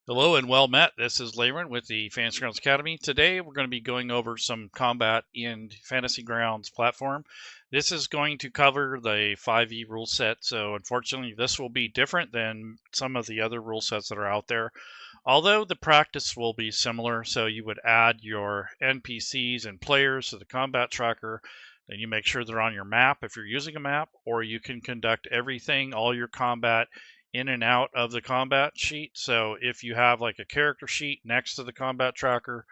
Hello and well met. This is Layron with the Fantasy Grounds Academy. Today we're going to be going over some combat in Fantasy Grounds platform. This is going to cover the 5e rule set, so unfortunately this will be different than some of the other rule sets that are out there. Although the practice will be similar, so you would add your NPCs and players to the combat tracker, then you make sure they're on your map if you're using a map, or you can conduct everything, all your combat, in and out of the combat sheet. So if you have like a character sheet next to the combat tracker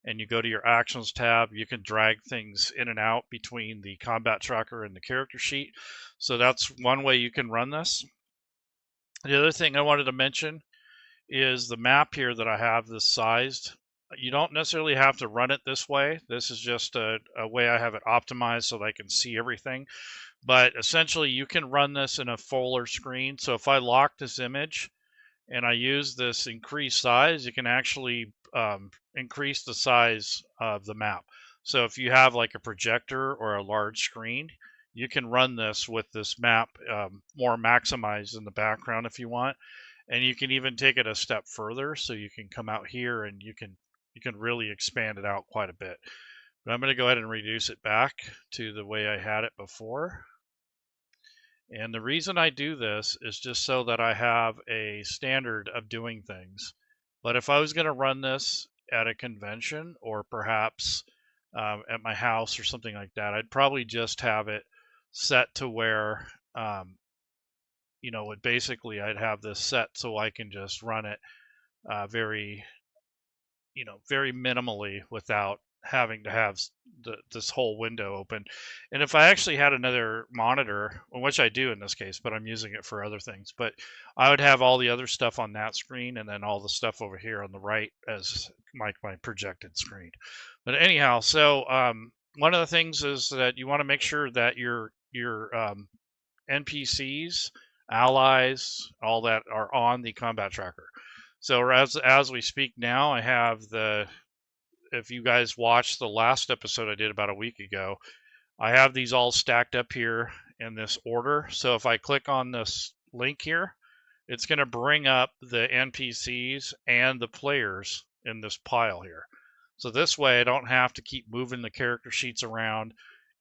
and you go to your actions tab, you can drag things in and out between the combat tracker and the character sheet. So that's one way you can run this. The other thing I wanted to mention is the map here that I have this sized. You don't necessarily have to run it this way. This is just a way I have it optimized so that I can see everything. But essentially, you can run this in a fuller screen. So if I lock this image and I use this increased size, you can actually increase the size of the map. So if you have like a projector or a large screen, you can run this with this map more maximized in the background if you want. And you can even take it a step further. So you can come out here and you can really expand it out quite a bit. But I'm going to go ahead and reduce it back to the way I had it before. And the reason I do this is just so that I have a standard of doing things. But if I was going to run this at a convention or perhaps at my house or something like that, I'd probably just have it set to where, basically I'd have this set so I can just run it very minimally without having to have this whole window open. And if I actually had another monitor, which I do in this case, but I'm using it for other things, but I would have all the other stuff on that screen and then all the stuff over here on the right as my projected screen. But anyhow, so one of the things is that you want to make sure that your NPCs, allies, all that are on the combat tracker. So as we speak now, I have if you guys watched the last episode I did about a week ago, I have these all stacked up here in this order. So if I click on this link here, it's going to bring up the NPCs and the players in this pile here. So this way I don't have to keep moving the character sheets around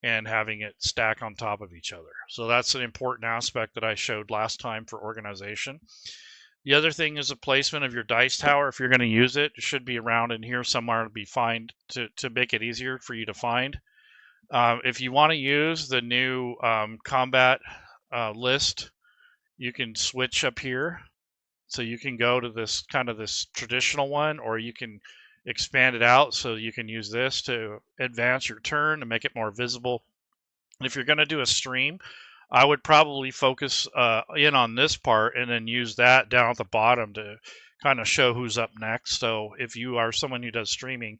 and having it stack on top of each other. So that's an important aspect that I showed last time for organization. The other thing is the placement of your dice tower. If you're going to use it, it should be around in here somewhere to be find to make it easier for you to find. If you want to use the new combat list, you can switch up here. So you can go to this this traditional one, or you can expand it out so you can use this to advance your turn and make it more visible. And if you're going to do a stream, I would probably focus in on this part and then use that down at the bottom to kind of show who's up next. So if you are someone who does streaming,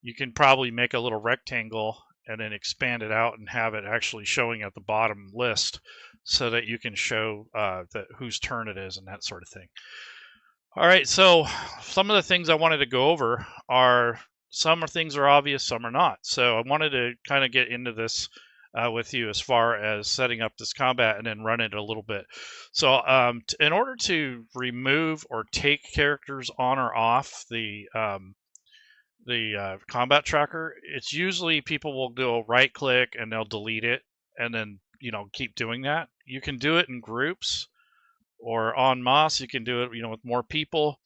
you can probably make a little rectangle and then expand it out and have it actually showing at the bottom list so that you can show that whose turn it is and that sort of thing. All right, so some of the things I wanted to go over are some things are obvious, some are not. So I wanted to kind of get into this with you as far as setting up this combat and then run it a little bit. So in order to remove or take characters on or off the combat tracker, it's usually people will go right click and they'll delete it and then keep doing that. You can do it in groups or en masse. You can do it with more people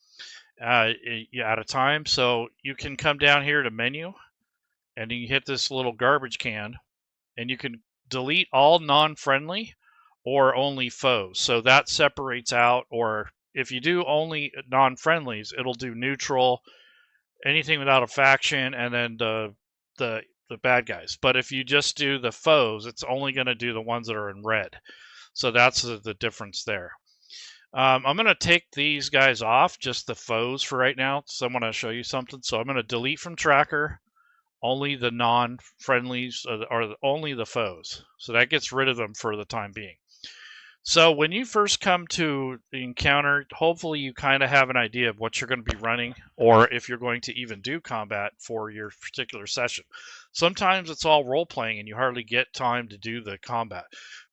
at a time. So you can come down here to menu and you hit this little garbage can and you can delete all non-friendly or only foes. So that separates out, or if you do only non-friendlies, it'll do neutral, anything without a faction, and then the bad guys. But if you just do the foes, it's only going to do the ones that are in red. So that's the difference there. I'm going to take these guys off, just the foes for right now. So I'm going to show you something. So I'm going to delete from tracker only the non-friendlies or only the foes. So that gets rid of them for the time being. So when you first come to the encounter, hopefully you kind of have an idea of what you're going to be running, or if you're going to even do combat for your particular session. Sometimes it's all role-playing and you hardly get time to do the combat,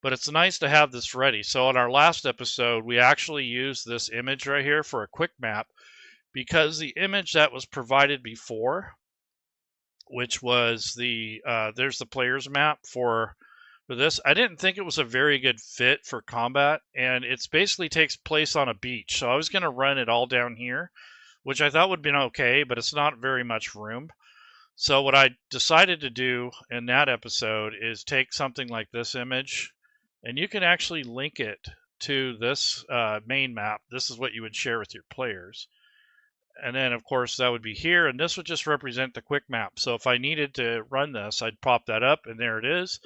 but it's nice to have this ready. So in our last episode, we actually used this image right here for a quick map, because the image that was provided before, which was there's the player's map for this, I didn't think it was a very good fit for combat, and it's basically takes place on a beach. So I was going to run it all down here, which I thought would have been okay, but it's not very much room. So what I decided to do in that episode is take something like this image, and you can actually link it to this main map. This is what you would share with your players. And then, of course, that would be here, and this would just represent the quick map. So if I needed to run this, I'd pop that up, and there it is.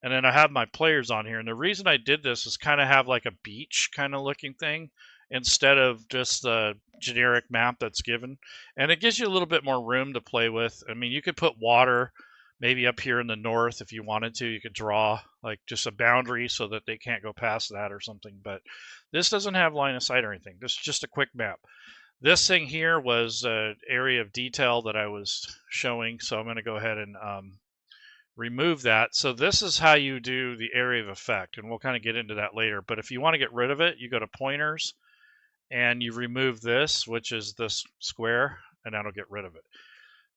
And then I have my players on here. And the reason I did this is kind of have like a beach kind of looking thing instead of just the generic map that's given. And it gives you a little bit more room to play with. I mean, you could put water maybe up here in the north if you wanted to. You could draw like just a boundary so that they can't go past that or something. But this doesn't have line of sight or anything. This is just a quick map. This thing here was an area of detail that I was showing, so I'm going to go ahead and remove that. So this is how you do the area of effect, and we'll kind of get into that later. But if you want to get rid of it, you go to pointers, and you remove this, which is this square, and that'll get rid of it.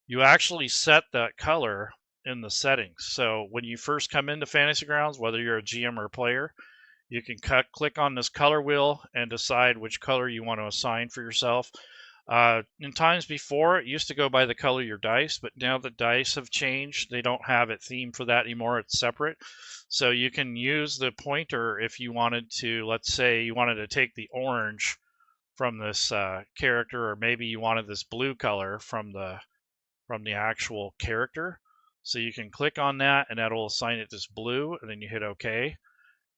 You actually set that color in the settings. So when you first come into Fantasy Grounds, whether you're a GM or a player, you can click on this color wheel and decide which color you want to assign for yourself. In times before, it used to go by the color of your dice, but now the dice have changed. They don't have it themed for that anymore. It's separate. So you can use the pointer if you wanted to, let's say you wanted to take the orange from this character, or maybe you wanted this blue color from the actual character. So you can click on that, and that'll assign it this blue, and then you hit OK.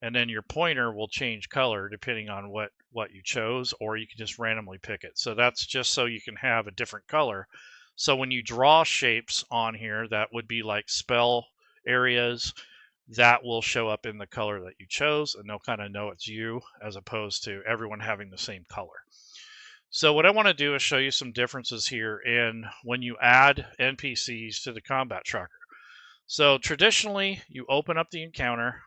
And then your pointer will change color depending on what you chose, or you can just randomly pick it. So that's just so you can have a different color. So when you draw shapes on here that would be like spell areas, that will show up in the color that you chose, and they'll kind of know it's you as opposed to everyone having the same color. So what I want to do is show you some differences here in when you add NPCs to the combat tracker. So traditionally, you open up the encounter.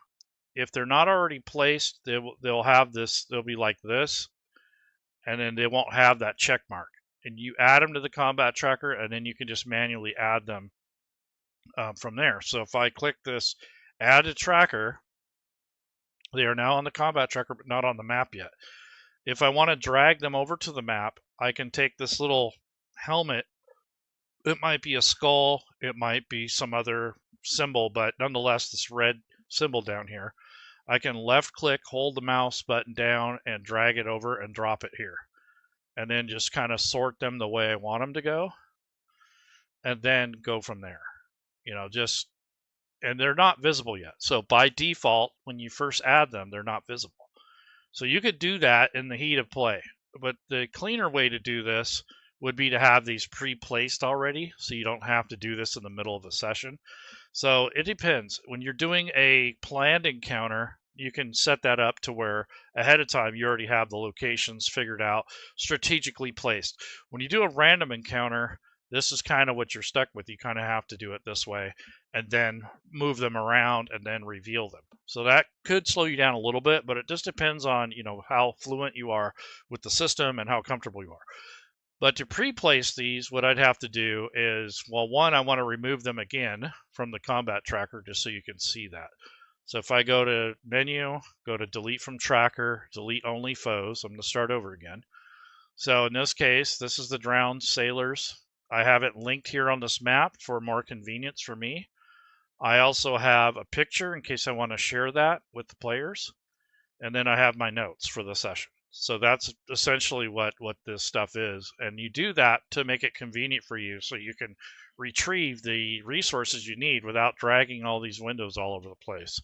If they're not already placed, they'll have this, they'll be like this, and then they won't have that check mark. And you add them to the combat tracker, and then you can just manually add them from there. So if I click this add to tracker, they are now on the combat tracker, but not on the map yet. If I want to drag them over to the map, I can take this little helmet. It might be a skull, it might be some other symbol, but nonetheless, this red symbol down here, I can left click, hold the mouse button down, and drag it over and drop it here. And then just kind of sort them the way I want them to go. And then go from there. You know, and they're not visible yet. So by default, when you first add them, they're not visible. So you could do that in the heat of play. But the cleaner way to do this would be to have these pre-placed already, so you don't have to do this in the middle of a session. So it depends. When you're doing a planned encounter, you can set that up to where ahead of time you already have the locations figured out, strategically placed. When you do a random encounter, this is kind of what you're stuck with. You kind of have to do it this way and then move them around and then reveal them. So that could slow you down a little bit, but it just depends on, you know, how fluent you are with the system and how comfortable you are. But to pre-place these, what I'd have to do is, well, one, I want to remove them again from the combat tracker just so you can see that. So if I go to menu, go to delete from tracker, delete only foes, I'm going to start over again. So in this case, this is the drowned sailors. I have it linked here on this map for more convenience for me. I also have a picture in case I want to share that with the players. And then I have my notes for the session. So that's essentially what this stuff is. And you do that to make it convenient for you so you can retrieve the resources you need without dragging all these windows all over the place.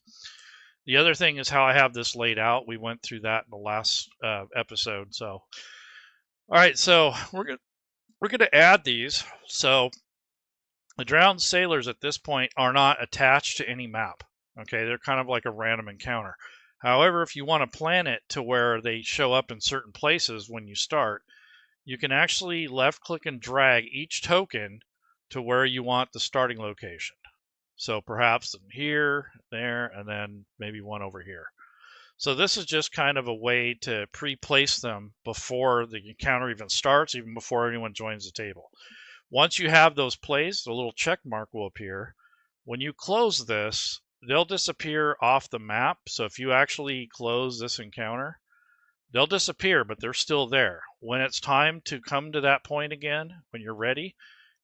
The other thing is how I have this laid out. We went through that in the last episode. So, all right, so we're going to add these. So the drowned sailors at this point are not attached to any map. Okay, they're kind of like a random encounter. However, if you want to plan it to where they show up in certain places when you start, you can actually left click and drag each token to where you want the starting location. So perhaps here, there, and then maybe one over here. So this is just kind of a way to pre-place them before the encounter even starts, even before anyone joins the table. Once you have those placed, a little check mark will appear. When you close this, they'll disappear off the map. So if you actually close this encounter, they'll disappear, but they're still there. When it's time to come to that point again, when you're ready,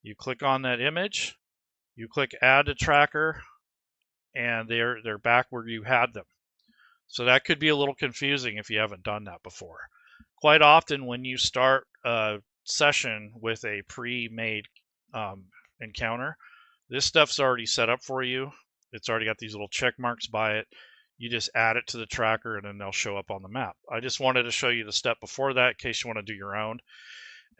you click on that image, you click add to tracker, and they're back where you had them. So that could be a little confusing if you haven't done that before. Quite often when you start a session with a pre-made encounter, this stuff's already set up for you. It's already got these little check marks by it. You just add it to the tracker and then they'll show up on the map. I just wanted to show you the step before that in case you want to do your own.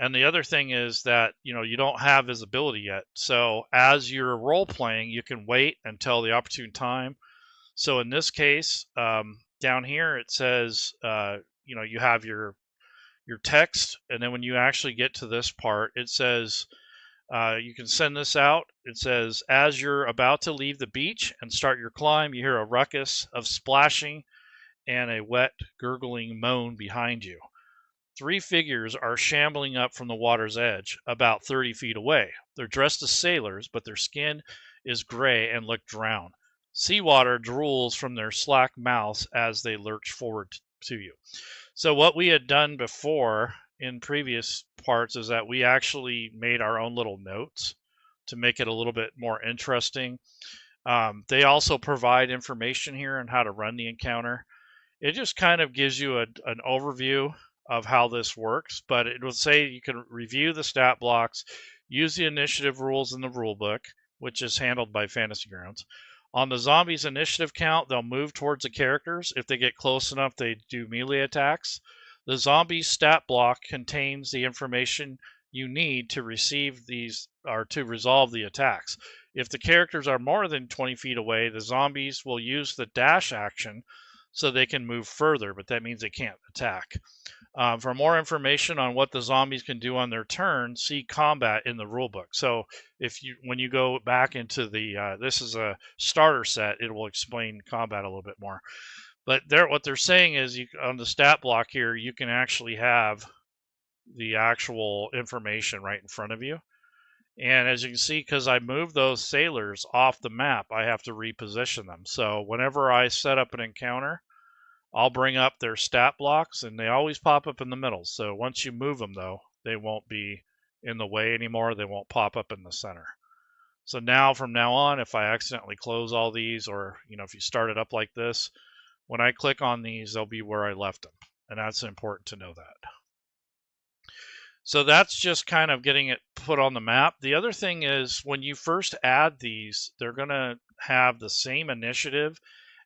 And the other thing is that, you don't have visibility yet. So as you're role playing, you can wait until the opportune time. So in this case, down here, it says, you have your text. And then when you actually get to this part, it says, you can send this out. It says, as you're about to leave the beach and start your climb, you hear a ruckus of splashing and a wet, gurgling moan behind you. 3 figures are shambling up from the water's edge, about 30 feet away. They're dressed as sailors, but their skin is gray and look drowned. Seawater drools from their slack mouths as they lurch forward to you. So what we had done before in previous parts is that we actually made our own little notes to make it a little bit more interesting. They also provide information here on how to run the encounter. It just kind of gives you an overview of how this works, but it will say you can review the stat blocks, use the initiative rules in the rule book, which is handled by Fantasy Grounds. On the zombies initiative count, they'll move towards the characters. If they get close enough, they do melee attacks. The zombies stat block contains the information you need to receive these or to resolve the attacks. If the characters are more than 20 feet away, the zombies will use the dash action so they can move further, but that means they can't attack. For more information on what the zombies can do on their turn, see combat in the rulebook. So when you go back into the, this is a starter set, it will explain combat a little bit more. But what they're saying is on the stat block here, you can actually have the actual information right in front of you. And as you can see, because I moved those sailors off the map, I have to reposition them. So whenever I set up an encounter, I'll bring up their stat blocks, and they always pop up in the middle. So once you move them, though, they won't be in the way anymore. They won't pop up in the center. So now, from now on, if I accidentally close all these, or if you start it up like this, when I click on these, they'll be where I left them. And that's important to know that. So that's just kind of getting it put on the map. The other thing is when you first add these, they're going to have the same initiative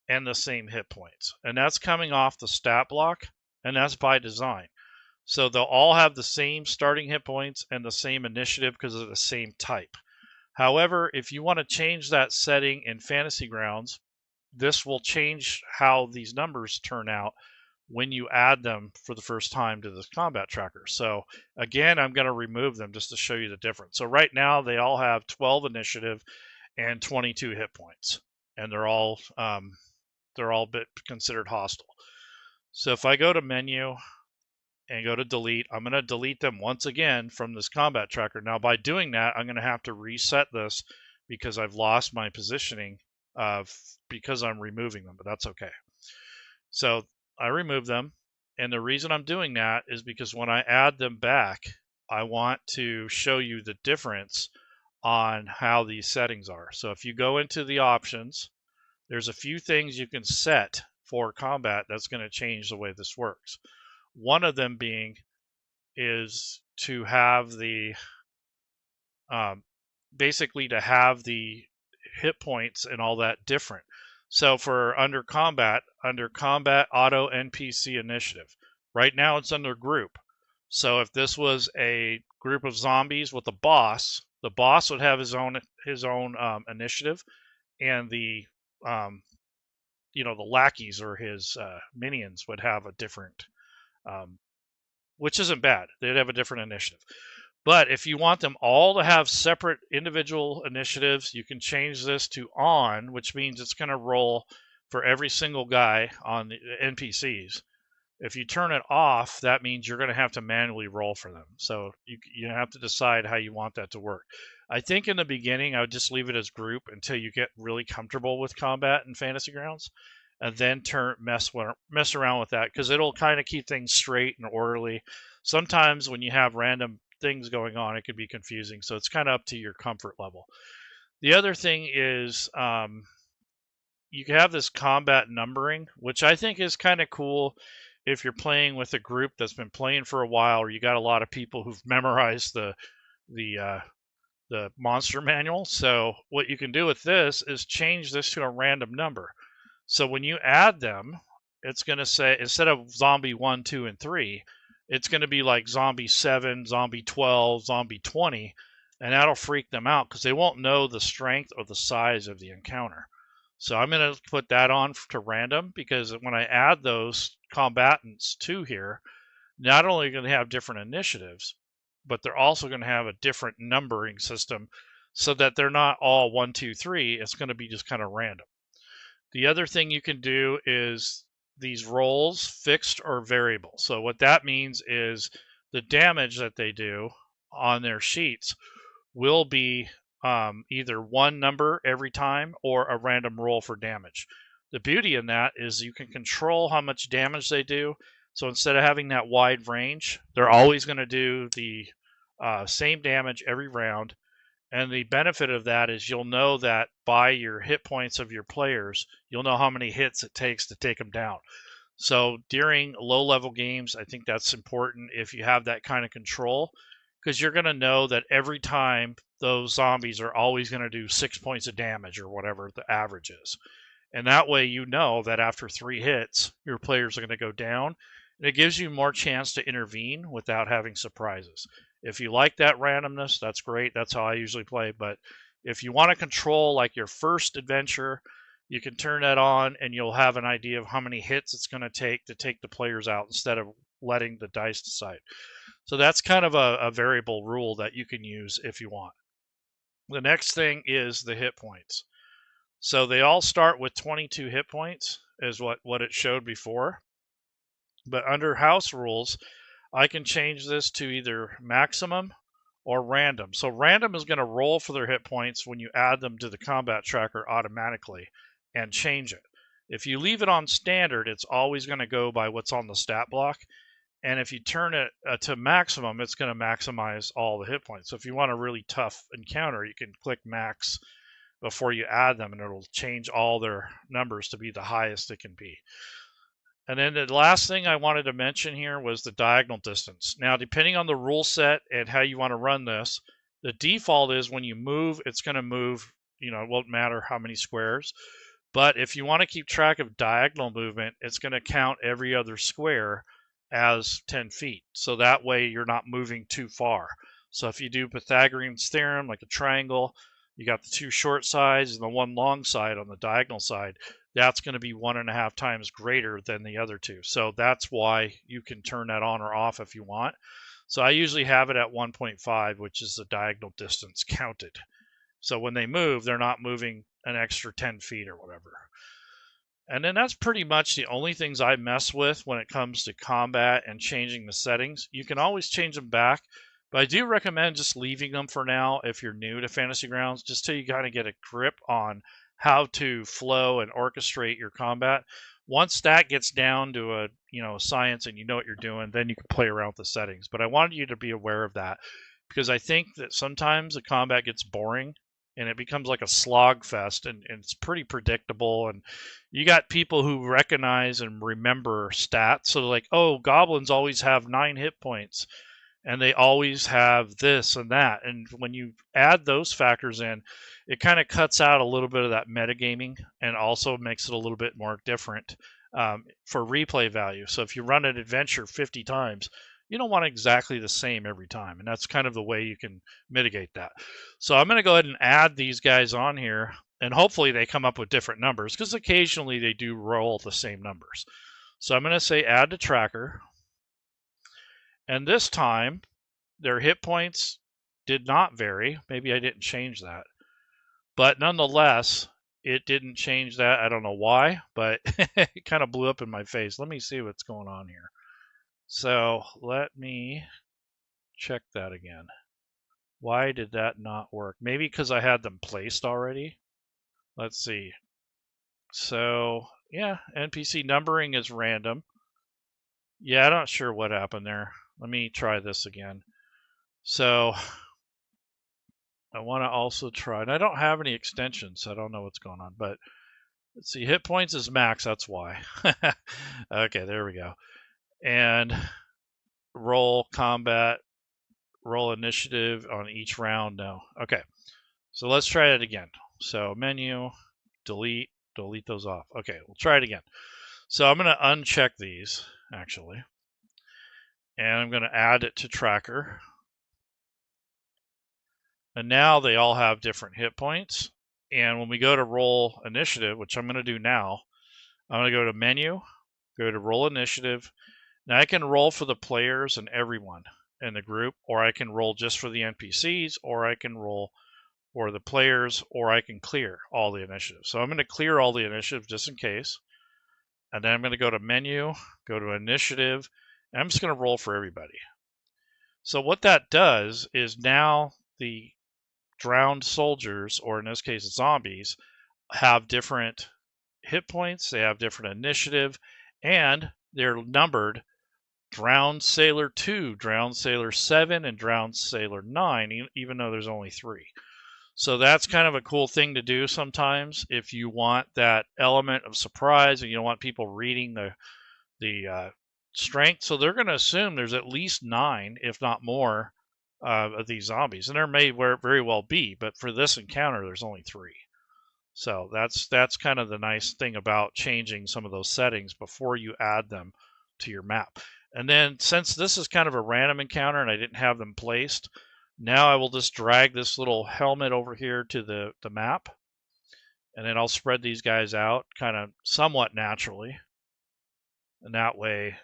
and the same hit points. And that's coming off the stat block, and that's by design. So they'll all have the same starting hit points and the same initiative because of the same type. However, if you want to change that setting in Fantasy Grounds, this will change how these numbers turn out when you add them for the first time to this combat tracker. So again, I'm going to remove them just to show you the difference. So right now they all have 12 initiative and 22 hit points, and they're all considered hostile. So if I go to menu and go to delete, I'm going to delete them once again from this combat tracker. Now by doing that, I'm going to have to reset this because I've lost my positioning because I'm removing them, but that's okay. So I remove them, and the reason I'm doing that is because when I add them back, I want to show you the difference on how these settings are. So if you go into the options, there's a few things you can set for combat that's going to change the way this works. One of them being is to have the basically to have the hit points and all that different. So for under combat auto NPC initiative, right now it's under group. So if this was a group of zombies with a boss, the boss would have his own initiative, and the the lackeys or his minions would have a different, which isn't bad. They'd have a different initiative. But if you want them all to have separate individual initiatives, you can change this to on, which means it's going to roll for every single guy on the NPCs. If you turn it off, that means you're going to have to manually roll for them. So you have to decide how you want that to work. I think in the beginning, I would just leave it as group until you get really comfortable with combat in Fantasy Grounds, and then mess around with that, because it'll kind of keep things straight and orderly. Sometimes when you have random things going on, it could be confusing. So it's kind of up to your comfort level. The other thing is you can have this combat numbering, which I think is kind of cool if you're playing with a group that's been playing for a while, or you got a lot of people who've memorized the monster manual. So what you can do with this is change this to a random number. So when you add them, it's going to say, instead of zombie 1, 2, and 3, it's going to be like zombie 7, zombie 12, zombie 20, and that'll freak them out because they won't know the strength or the size of the encounter. So I'm going to put that on to random, because when I add those combatants to here, not only are they going to have different initiatives, but they're also going to have a different numbering system, so that they're not all 1, 2, 3. It's going to be just kind of random. The other thing you can do is these rolls, fixed or variable. So what that means is the damage that they do on their sheets will be either one number every time or a random roll for damage. The beauty in that is you can control how much damage they do. So instead of having that wide range, they're always going to do the same damage every round. And the benefit of that is you'll know that by your hit points of your players, you'll know how many hits it takes to take them down. So during low-level games, I think that's important if you have that kind of control, because you're going to know that every time those zombies are always going to do 6 points of damage or whatever the average is. And that way you know that after 3 hits, your players are going to go down. And it gives you more chance to intervene without having surprises. If you like that randomness, that's great. That's how I usually play. But if you want to control like your first adventure, you can turn that on and you'll have an idea of how many hits it's going to take the players out, instead of letting the dice decide. So that's kind of a variable rule that you can use if you want. The next thing is the hit points. So they all start with 22 hit points, is what it showed before. But under house rules, I can change this to either maximum or random. So random is going to roll for their hit points when you add them to the combat tracker automatically and change it. If you leave it on standard, it's always going to go by what's on the stat block. And if you turn it to maximum, it's going to maximize all the hit points. So if you want a really tough encounter, you can click max before you add them, and it'll change all their numbers to be the highest it can be. And then the last thing I wanted to mention here was the diagonal distance. Now, depending on the rule set and how you want to run this, the default is when you move, it's going to move, it won't matter how many squares. But if you want to keep track of diagonal movement, it's going to count every other square as 10 feet. So that way you're not moving too far. So if you do Pythagorean's theorem, like a triangle, you got the 2 short sides and the 1 long side on the diagonal side, that's going to be 1.5 times greater than the other 2. So that's why you can turn that on or off if you want. So I usually have it at 1.5, which is the diagonal distance counted. So when they move, they're not moving an extra 10 feet or whatever. And then that's pretty much the only things I mess with when it comes to combat and changing the settings. You can always change them back, but I do recommend just leaving them for now if you're new to Fantasy Grounds, just till you kind of get a grip on how to flow and orchestrate your combat. Once that gets down to a science and you know what you're doing, then you can play around with the settings. But I wanted you to be aware of that, because I think that sometimes the combat gets boring and it becomes like a slog fest, and it's pretty predictable. And you got people who recognize and remember stats. So like, oh, goblins always have 9 hit points, and they always have this and that. And when you add those factors in, it kind of cuts out a little bit of that metagaming, and also makes it a little bit more different for replay value. So if you run an adventure 50 times, you don't want exactly the same every time. And that's kind of the way you can mitigate that. So I'm going to go ahead and add these guys on here, and hopefully they come up with different numbers, because occasionally they do roll the same numbers. So I'm going to say add to tracker. And this time, their hit points did not vary. Maybe I didn't change that. But nonetheless, it didn't change that. I don't know why, but it kind of blew up in my face. Let me see what's going on here. So let me check that again. Why did that not work? Maybe because I had them placed already. Let's see. So yeah, NPC numbering is random. Yeah, I'm not sure what happened there. Let me try this again. So I want to also try, and I don't have any extensions, so I don't know what's going on, but let's see, hit points is max, that's why. Okay, there we go. And roll combat, roll initiative on each round, no. Okay, so let's try it again. So menu, delete those off. Okay, we'll try it again. So I'm going to uncheck these, actually. And I'm going to add it to tracker. And now they all have different hit points. And when we go to roll initiative, which I'm going to do now, I'm going to go to menu, go to roll initiative. Now I can roll for the players and everyone in the group, or I can roll just for the NPCs, or I can roll for the players, or I can clear all the initiatives. So I'm going to clear all the initiatives just in case. And then I'm going to go to menu, go to initiative, and I'm just going to roll for everybody. So what that does is now the drowned soldiers, or in this case zombies, have different hit points, they have different initiative, and they're numbered Drowned Sailor 2, Drowned Sailor 7, and Drowned Sailor 9, even though there's only 3. So that's kind of a cool thing to do sometimes if you want that element of surprise and you don't want people reading the strength. So they're going to assume there's at least 9, if not more, of these zombies. And there may very well be, but for this encounter, there's only 3. So that's kind of the nice thing about changing some of those settings before you add them to your map. And then since this is kind of a random encounter and I didn't have them placed, now I will just drag this little helmet over here to the map. And then I'll spread these guys out kind of somewhat naturally. And that way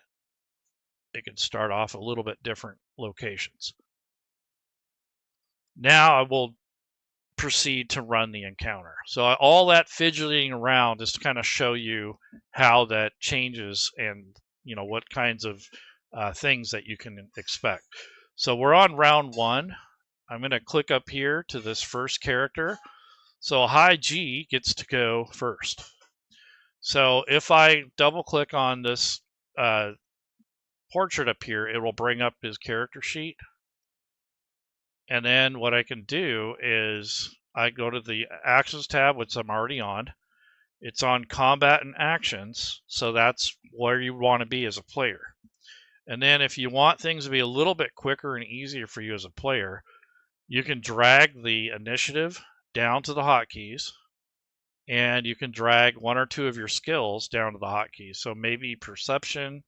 it can start off a little bit different locations. Now I will proceed to run the encounter. So all that fidgeting around is to kind of show you how that changes and what kinds of things that you can expect. So we're on round 1. I'm going to click up here to this first character. So high G gets to go first. So if I double click on this portrait up here, it will bring up his character sheet. And then what I can do is I go to the Actions tab, which I'm already on. It's on Combat and Actions, so that's where you want to be as a player. And then if you want things to be a little bit quicker and easier for you as a player, you can drag the initiative down to the hotkeys, and you can drag 1 or 2 of your skills down to the hotkeys. So maybe Perception,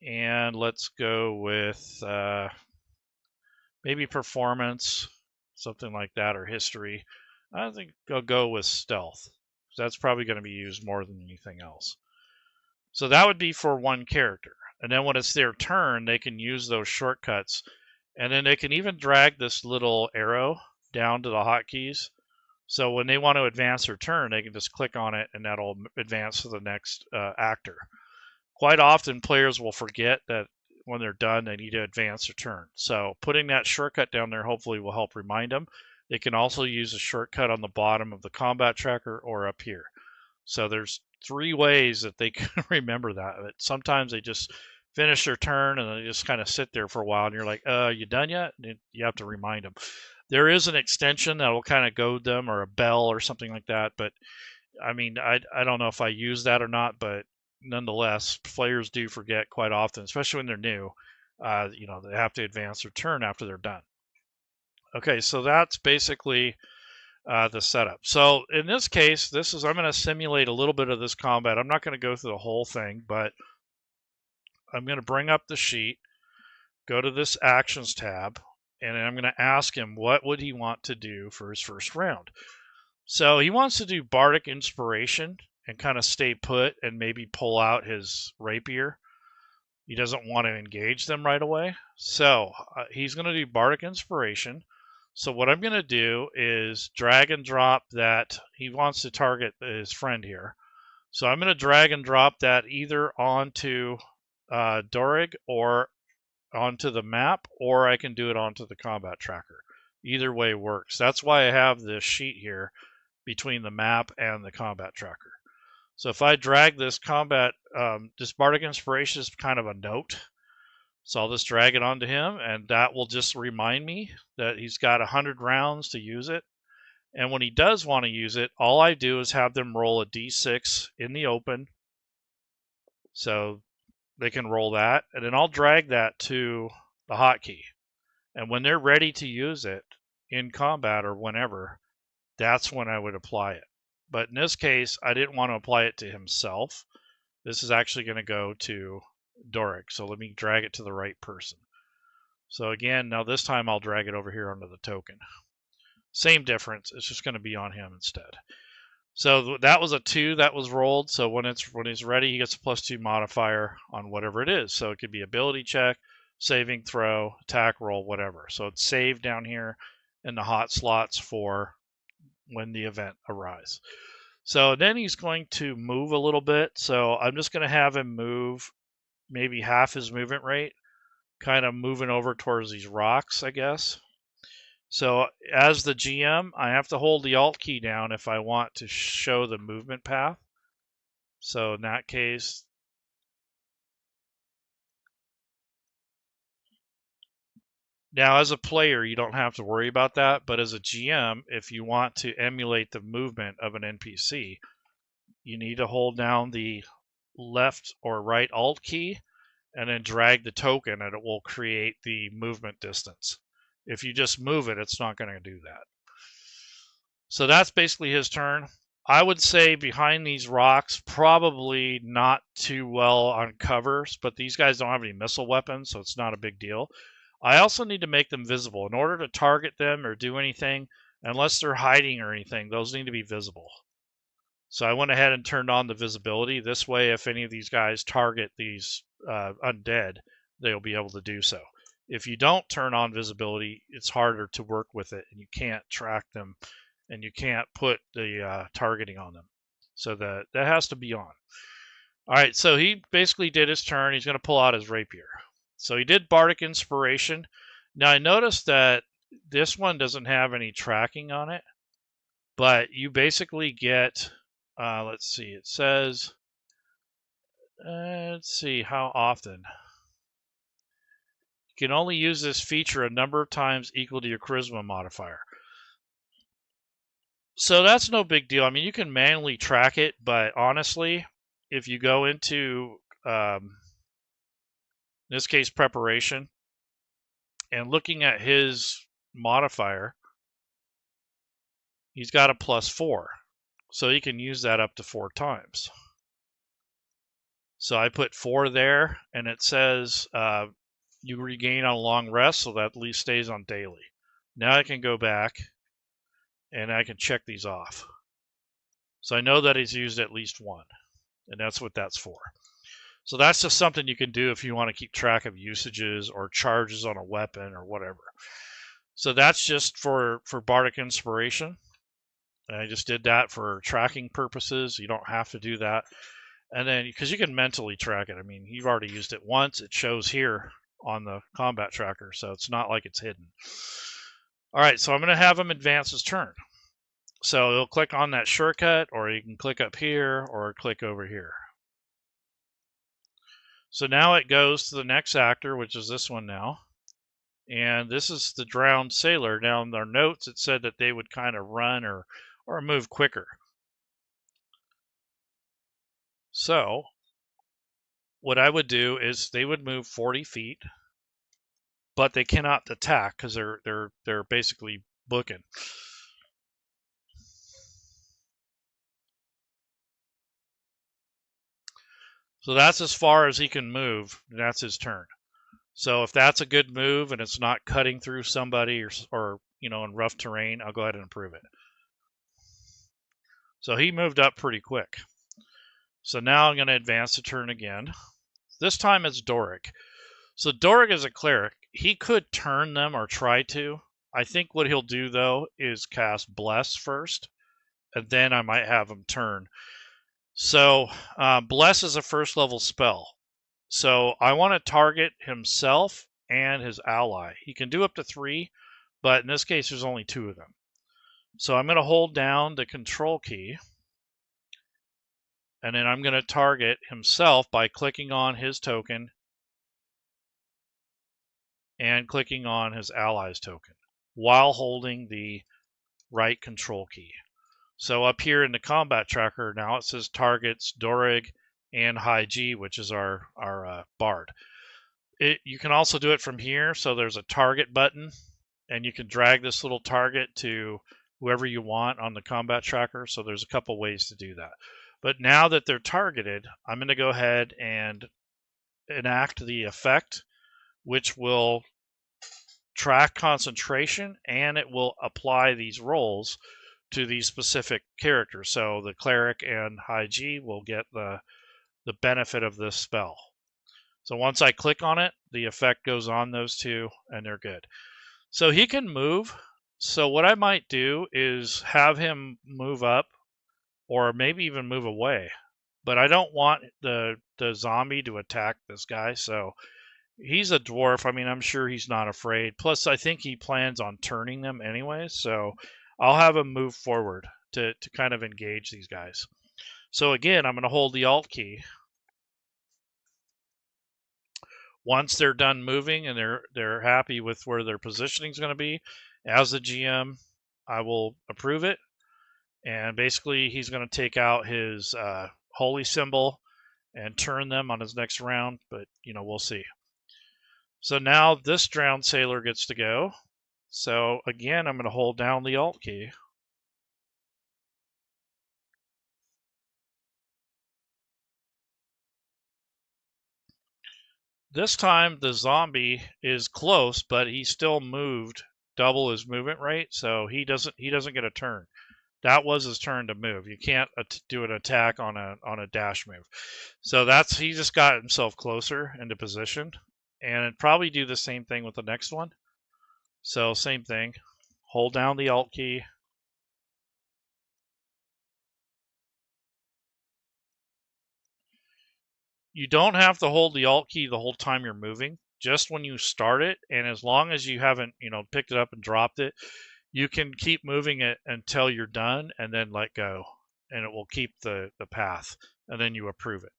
and let's go with maybe Performance, something like that, or History. I think I'll go with Stealth. That's probably going to be used more than anything else. So that would be for one character. And then when it's their turn, they can use those shortcuts. And then they can even drag this little arrow down to the hotkeys. So when they want to advance their turn, they can just click on it and that'll advance to the next actor. Quite often, players will forget that when they're done, they need to advance their turn. So putting that shortcut down there hopefully will help remind them. They can also use a shortcut on the bottom of the combat tracker or up here. So there's 3 ways that they can remember that. But sometimes they just finish their turn and they just kind of sit there for a while and you're like, you done yet? And you have to remind them. There is an extension that will kind of goad them, or a bell or something like that. But I mean, I don't know if I use that or not, but nonetheless, players do forget quite often, especially when they're new. They have to advance their turn after they're done. Okay, so that's basically the setup. So in this case, I'm going to simulate a little bit of this combat. I'm not going to go through the whole thing, but I'm going to bring up the sheet, go to this Actions tab, and I'm going to ask him what would he want to do for his first round. So he wants to do Bardic Inspiration and kind of stay put and maybe pull out his rapier. He doesn't want to engage them right away. So he's going to do Bardic Inspiration. So what I'm going to do is drag and drop that. He wants to target his friend here. So I'm going to drag and drop that either onto Dorig or onto the map, or I can do it onto the combat tracker. Either way works. That's why I have this sheet here between the map and the combat tracker. So if I drag this combat, this Bardic Inspiration is kind of a note. So I'll just drag it onto him, and that will just remind me that he's got 100 rounds to use it. And when he does want to use it, all I do is have them roll a d6 in the open. So they can roll that, and then I'll drag that to the hotkey. And when they're ready to use it in combat or whenever, that's when I would apply it. But in this case, I didn't want to apply it to himself. This is actually going to go to Doric. So let me drag it to the right person. So again, now this time I'll drag it over here onto the token. Same difference. It's just going to be on him instead. So that was a 2 that was rolled. So when he's ready, he gets a +2 modifier on whatever it is. So it could be ability check, saving throw, attack roll, whatever. So it's saved down here in the hot slots for when the event arrives. So then he's going to move a little bit. So I'm just going to have him move maybe half his movement rate, kind of moving over towards these rocks, I guess. So as the GM, I have to hold the Alt key down if I want to show the movement path. So in that case, now as a player, you don't have to worry about that. But as a GM, if you want to emulate the movement of an NPC, you need to hold down the left or right Alt key and then drag the token, and it will create the movement distance. If you just move it, it's not going to do that. So that's basically his turn. I would say behind these rocks, probably not too well on covers, but these guys don't have any missile weapons, so it's not a big deal. I also need to make them visible. In order to target them or do anything, unless they're hiding or anything, those need to be visible. So I went ahead and turned on the visibility. This way, if any of these guys target these undead, they'll be able to do so. If you don't turn on visibility, it's harder to work with it, and you can't track them, and you can't put the targeting on them. So that has to be on. All right, so he basically did his turn. He's going to pull out his rapier. So he did Bardic Inspiration. Now I noticed that this one doesn't have any tracking on it, but you basically get, let's see, it says, let's see how often. You can only use this feature a number of times equal to your charisma modifier. So that's no big deal. I mean, you can manually track it, but honestly, if you go into, in this case, preparation, and looking at his modifier, he's got a +4. So he can use that up to 4 times. So I put 4 there, and it says you regain on a long rest, so that at least stays on daily. Now I can go back, and I can check these off. So I know that he's used at least 1, and that's what that's for. So that's just something you can do if you want to keep track of usages or charges on a weapon or whatever. So that's just for Bardic Inspiration. And I just did that for tracking purposes. You don't have to do that. And then, because you can mentally track it. I mean, you've already used it once. It shows here on the combat tracker, so it's not like it's hidden. All right, so I'm going to have him advance his turn. So he'll click on that shortcut, or you can click up here, or click over here. So now it goes to the next actor, which is this one now. And this is the drowned sailor. Now in their notes, it said that they would kind of run or move quicker. So what I would do is they would move 40 feet, but they cannot attack because they're basically booking. So that's as far as he can move. That's his turn. So if that's a good move and it's not cutting through somebody or you know, in rough terrain, I'll go ahead and approve it. So he moved up pretty quick. So now I'm going to advance the turn again. This time it's Doric. So Doric is a cleric. He could turn them or try to. I think what he'll do though is cast Bless first, and then I might have him turn. So Bless is a first level spell. So I want to target himself and his ally. He can do up to 3, but in this case there's only 2 of them. So I'm going to hold down the control key, and then I'm going to target himself by clicking on his token and clicking on his ally's token while holding the right control key. So up here in the combat tracker now it says targets Dorig and High G, which is our bard. You can also do it from here. So there's a target button, and you can drag this little target to whoever you want on the combat tracker. So there's a couple ways to do that. But now that they're targeted, I'm going to go ahead and enact the effect, which will track concentration, and it will apply these rolls to these specific characters. So the cleric and High G will get the benefit of this spell. So once I click on it, the effect goes on those 2, and they're good. So he can move. So what I might do is have him move up, or maybe even move away. But I don't want the zombie to attack this guy, so he's a dwarf. I mean, I'm sure he's not afraid. Plus, I think he plans on turning them anyway, so I'll have him move forward to kind of engage these guys. So again, I'm going to hold the Alt key. Once they're done moving and they're happy with where their positioning is going to be, as the GM, I will approve it. And basically, he's going to take out his holy symbol and turn them on his next round, but we'll see. So now this drowned sailor gets to go. So again, I'm going to hold down the Alt key. This time the zombie is close, but he still moved double his movement rate, so he doesn't get a turn. That was his turn to move. You can't do an attack on a dash move. So he just got himself closer into position, and it'd probably do the same thing with the next one. So same thing. Hold down the Alt key. You don't have to hold the Alt key the whole time you're moving, just when you start it, and as long as you haven't, picked it up and dropped it, you can keep moving it until you're done and then let go, and it will keep the path, and then you approve it.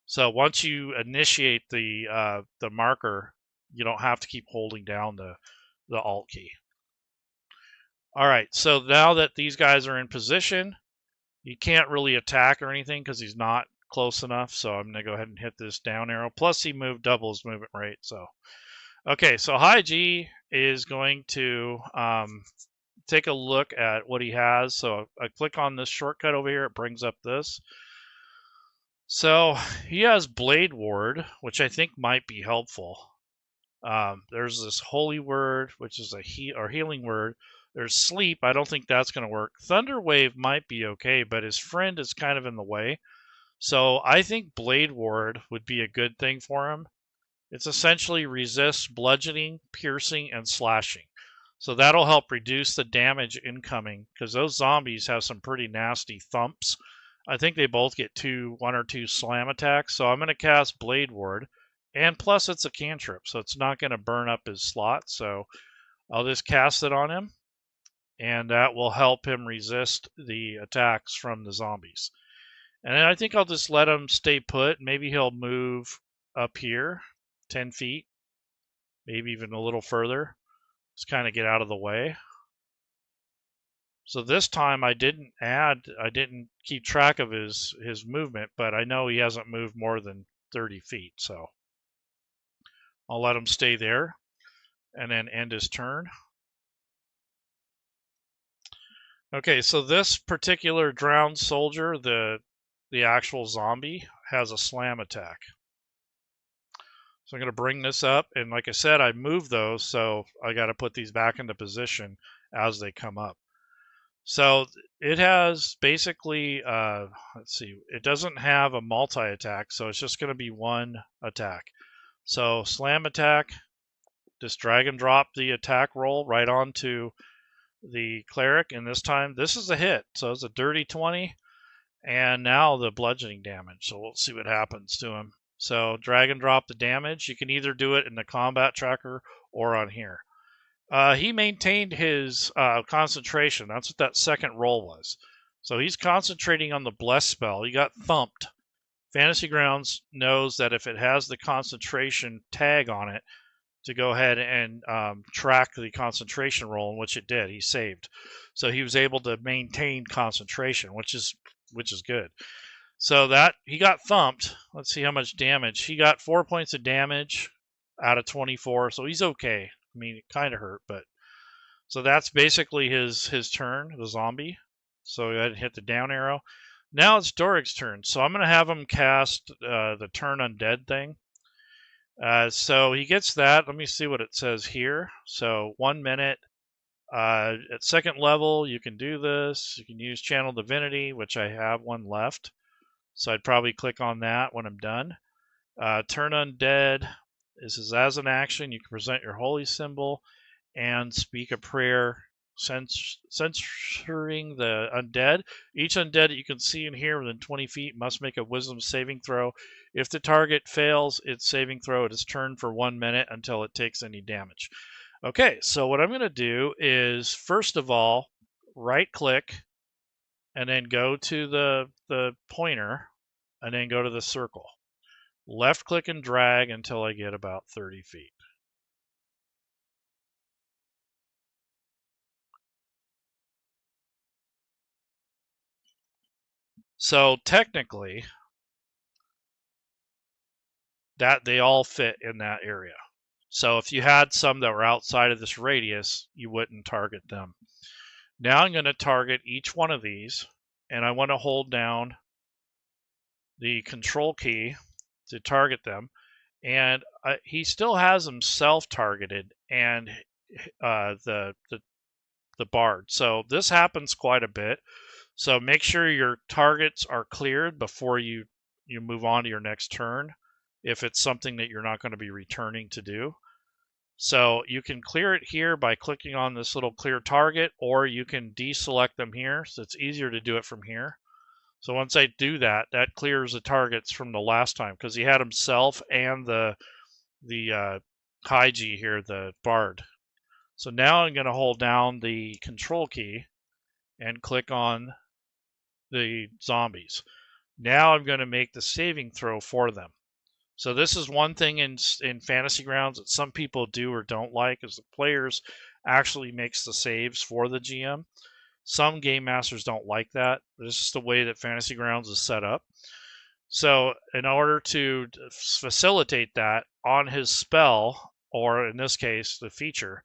So once you initiate the marker, you don't have to keep holding down the Alt key. All right, so now that these guys are in position, you can't really attack or anything because he's not close enough, so I'm going to go ahead and hit this down arrow. Plus, he moved double his movement rate. So, okay, so High G is going to take a look at what he has. So I click on this shortcut over here. It brings up this. So he has Blade Ward, which I think might be helpful. There's this Holy Word, which is a healing word. There's Sleep. I don't think that's going to work. Thunder Wave might be okay, but his friend is kind of in the way. So I think Blade Ward would be a good thing for him. It's essentially resists bludgeoning, piercing, and slashing. So that'll help reduce the damage incoming, because those zombies have some pretty nasty thumps. I think they both get 1 or 2 slam attacks. So I'm going to cast Blade Ward. And plus it's a cantrip, so it's not going to burn up his slot. So I'll just cast it on him, and that will help him resist the attacks from the zombies. And then I think I'll just let him stay put. Maybe he'll move up here 10 feet, maybe even a little further. Just kind of get out of the way. So this time I didn't keep track of his movement, but I know he hasn't moved more than 30 feet. So I'll let him stay there and then end his turn. Okay, so this particular drowned soldier, the actual zombie, has a slam attack. So I'm going to bring this up, and like I said, I moved those, so I got to put these back into position as they come up. So it has basically, let's see, it doesn't have a multi-attack, so it's just going to be one attack. So slam attack, just drag and drop the attack roll right onto the cleric, and this time this is a hit, so it's a dirty 20, and now the bludgeoning damage. So we'll see what happens to him. So drag and drop the damage. You can either do it in the combat tracker or on here. He maintained his concentration. That's what that second roll was. So he's concentrating on the bless spell. He got thumped. Fantasy Grounds knows that if it has the concentration tag on it, to go ahead and track the concentration roll, in which it did. He saved, so he was able to maintain concentration, which is good. So that he got thumped. Let's see how much damage he got. 4 points of damage out of 24, so he's okay. I mean, it kind of hurt, but so that's basically his turn, the zombie. So go ahead and hit the down arrow. Now it's Doric's turn, so I'm going to have him cast the turn undead thing. So he gets that. Let me see what it says here. So 1 minute. At second level, you can do this. You can use Channel Divinity, which I have one left. So I'd probably click on that when I'm done. Turn undead. This is as an action. You can present your holy symbol and speak a prayer censoring the undead. Each undead that you can see in here within 20 feet must make a wisdom saving throw. If the target fails its saving throw, it is turned for 1 minute until it takes any damage. Okay, so what I'm going to do is, first of all, right click and then go to the pointer and then go to the circle. Left click and drag until I get about 30 feet. So technically, that they all fit in that area. So if you had some that were outside of this radius, you wouldn't target them. Now I'm going to target each one of these, and I want to hold down the control key to target them. And he still has them self-targeted and the bard. So this happens quite a bit. So make sure your targets are cleared before you move on to your next turn, if it's something that you're not going to be returning to do. So you can clear it here by clicking on this little clear target, or you can deselect them here. So it's easier to do it from here. So once I do that, that clears the targets from the last time, because he had himself and the Kaiji here, the bard. So now I'm going to hold down the control key and click on the zombies. Now I'm going to make the saving throw for them. So this is one thing in Fantasy Grounds that some people do or don't like, is the players actually makes the saves for the GM. Some game masters don't like that. This is the way that Fantasy Grounds is set up. So in order to facilitate that, on his spell, or in this case, the feature,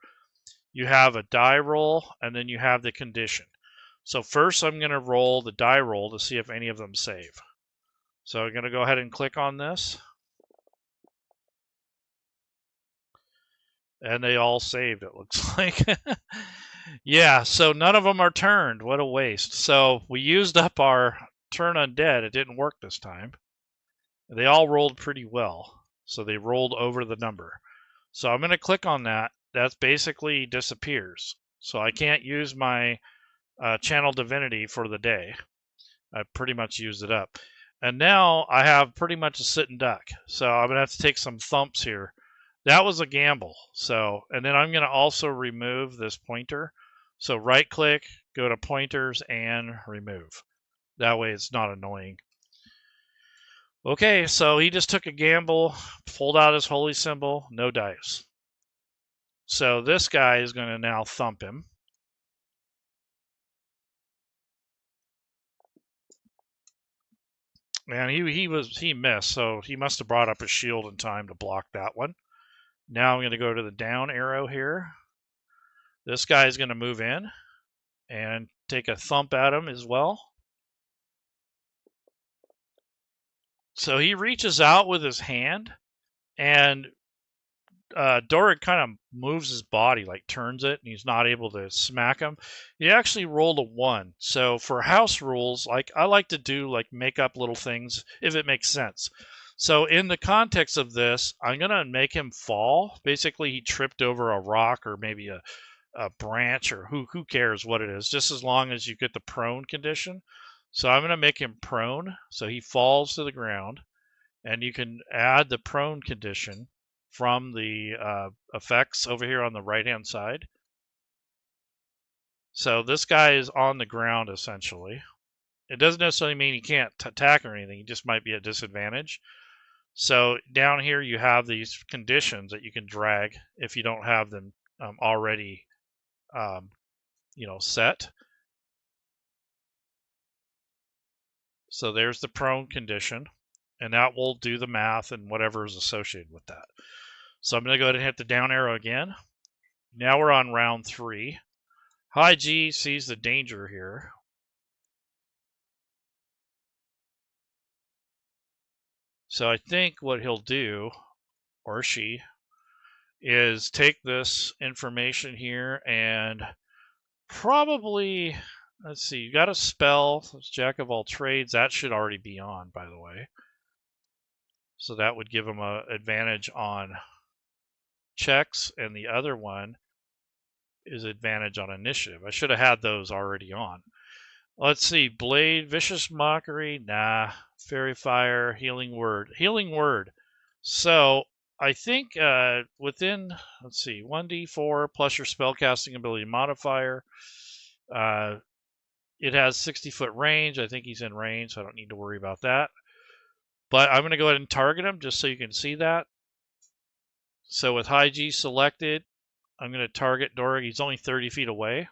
you have a die roll and then you have the condition. So first I'm going to roll the die roll to see if any of them save. So I'm going to go ahead and click on this. And they all saved, it looks like. Yeah, so none of them are turned. What a waste. So we used up our turn undead. It didn't work this time. They all rolled pretty well. So they rolled over the number. So I'm going to click on that. That basically disappears. So I can't use my Channel Divinity for the day. I pretty much used it up. And now I have pretty much a sitting duck. So I'm going to have to take some thumps here. That was a gamble. So, and then I'm going to also remove this pointer. So right click, go to pointers and remove. That way it's not annoying. Okay, so he just took a gamble, pulled out his holy symbol, no dice. So this guy is going to now thump him. And he missed, so he must have brought up his shield in time to block that one. Now I'm going to go to the down arrow here. This guy is going to move in and take a thump at him as well. So he reaches out with his hand, and Doric kind of moves his body, like turns it, and he's not able to smack him. He actually rolled a 1. So for house rules, like I like to do, like make up little things if it makes sense. So in the context of this, I'm going to make him fall. Basically, he tripped over a rock or maybe a branch, or who cares what it is, just as long as you get the prone condition. So I'm going to make him prone, so he falls to the ground, and you can add the prone condition from the effects over here on the right hand side. So this guy is on the ground essentially. It doesn't necessarily mean he can't attack or anything, he just might be at disadvantage. So down here you have these conditions that you can drag if you don't have them already set. So there's the prone condition, and that will do the math and whatever is associated with that. So I'm going to go ahead and hit the down arrow again. Now we're on round 3. High G sees the danger here. So I think what he'll do, or she, is take this information here and probably, let's see, you got a spell, Jack of all trades. That should already be on, by the way. So that would give him an advantage on checks, and the other one is advantage on initiative. I should have had those already on. Let's see, Blade, Vicious Mockery, nah. Fairy Fire, Healing Word. Healing Word. So I think within, let's see, 1d4 plus your spellcasting ability modifier. It has 60-foot range. I think he's in range, so I don't need to worry about that. But I'm going to go ahead and target him just so you can see that. So with high G selected, I'm going to target Dorg. He's only 30 feet away.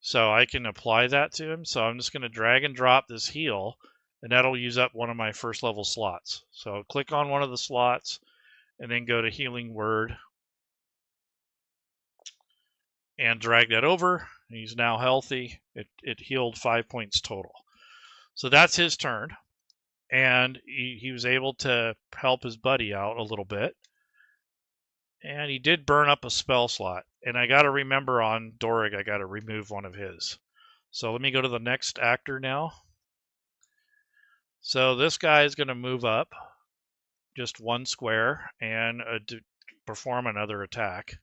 So I can apply that to him. So I'm just going to drag and drop this heal, and that'll use up one of my first level slots. So click on one of the slots and then go to Healing Word and drag that over. He's now healthy. It healed 5 points total. So that's his turn. And he was able to help his buddy out a little bit. And he did burn up a spell slot. And I got to remember on Dorg, I got to remove one of his. So let me go to the next actor now. So this guy is going to move up just 1 square and perform another attack.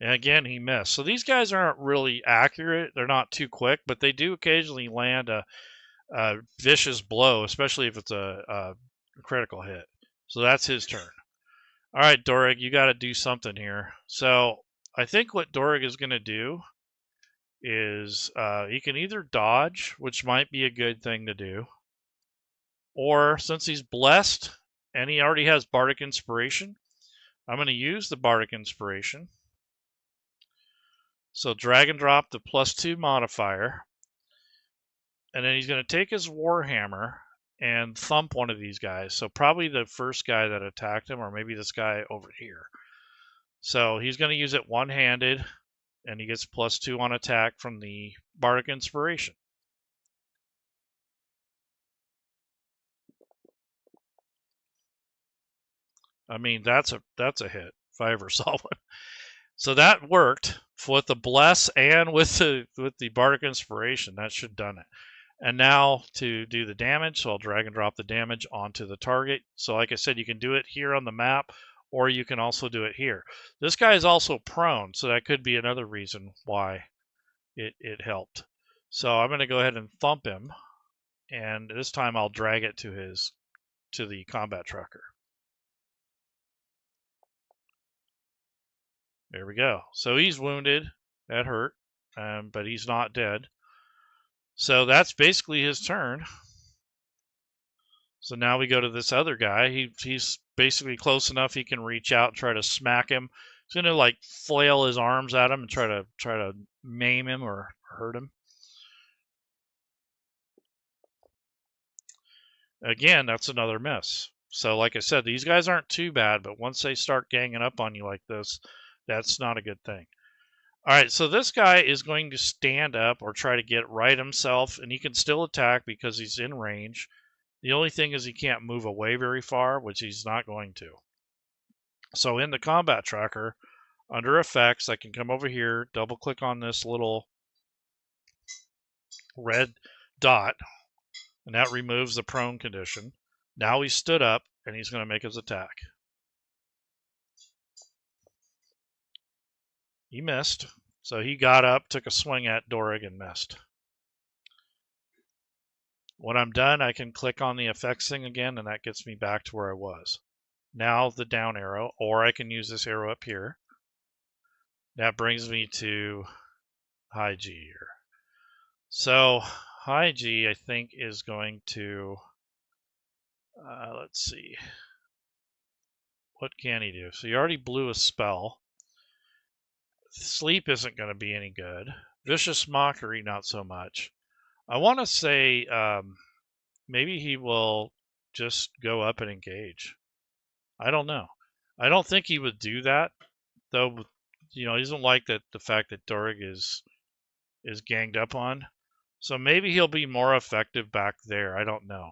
And again, he missed. So these guys aren't really accurate. They're not too quick, but they do occasionally land a vicious blow, especially if it's a critical hit. So that's his turn. All right, Dorg, you got to do something here. So I think what Dorg is going to do is he can either dodge, which might be a good thing to do, or since he's blessed and he already has Bardic Inspiration, I'm going to use the Bardic Inspiration. So drag and drop the +2 modifier, and then he's going to take his Warhammer and thump one of these guys. So probably the first guy that attacked him, or maybe this guy over here. So he's going to use it one-handed, and he gets +2 on attack from the Bardic Inspiration. I mean, that's a hit if I ever saw one. So that worked with the bless and with the Bardic Inspiration. That should have done it. And now to do the damage, so I'll drag and drop the damage onto the target. So like I said, you can do it here on the map, or you can also do it here. This guy is also prone, so that could be another reason why it helped. So I'm going to go ahead and thump him, and this time I'll drag it to the combat tracker. There we go. So he's wounded. That hurt, but he's not dead. So that's basically his turn. So now we go to this other guy. He's basically close enough he can reach out and try to smack him. He's gonna like flail his arms at him and try to maim him or hurt him. Again, that's another miss. So like I said, these guys aren't too bad, but once they start ganging up on you like this, that's not a good thing. All right, so this guy is going to stand up or try to get right himself, and he can still attack because he's in range. The only thing is he can't move away very far, which he's not going to. So in the combat tracker, under effects, I can come over here, double click on this little red dot, And that removes the prone condition. Now he's stood up, and he's going to make his attack. He missed. So he got up, took a swing at Dorig, and missed. When I'm done, I can click on the effects thing again, and that gets me back to where I was. Now the down arrow, or I can use this arrow up here. That brings me to high G here. So high G, I think, is going to, let's see. What can he do? So he already blew a spell. Sleep isn't going to be any good. Vicious Mockery, not so much. I want to say maybe he will just go up and engage. I don't know. I don't think he would do that, though. He doesn't like the fact that Dorig is ganged up on. So maybe he'll be more effective back there. I don't know.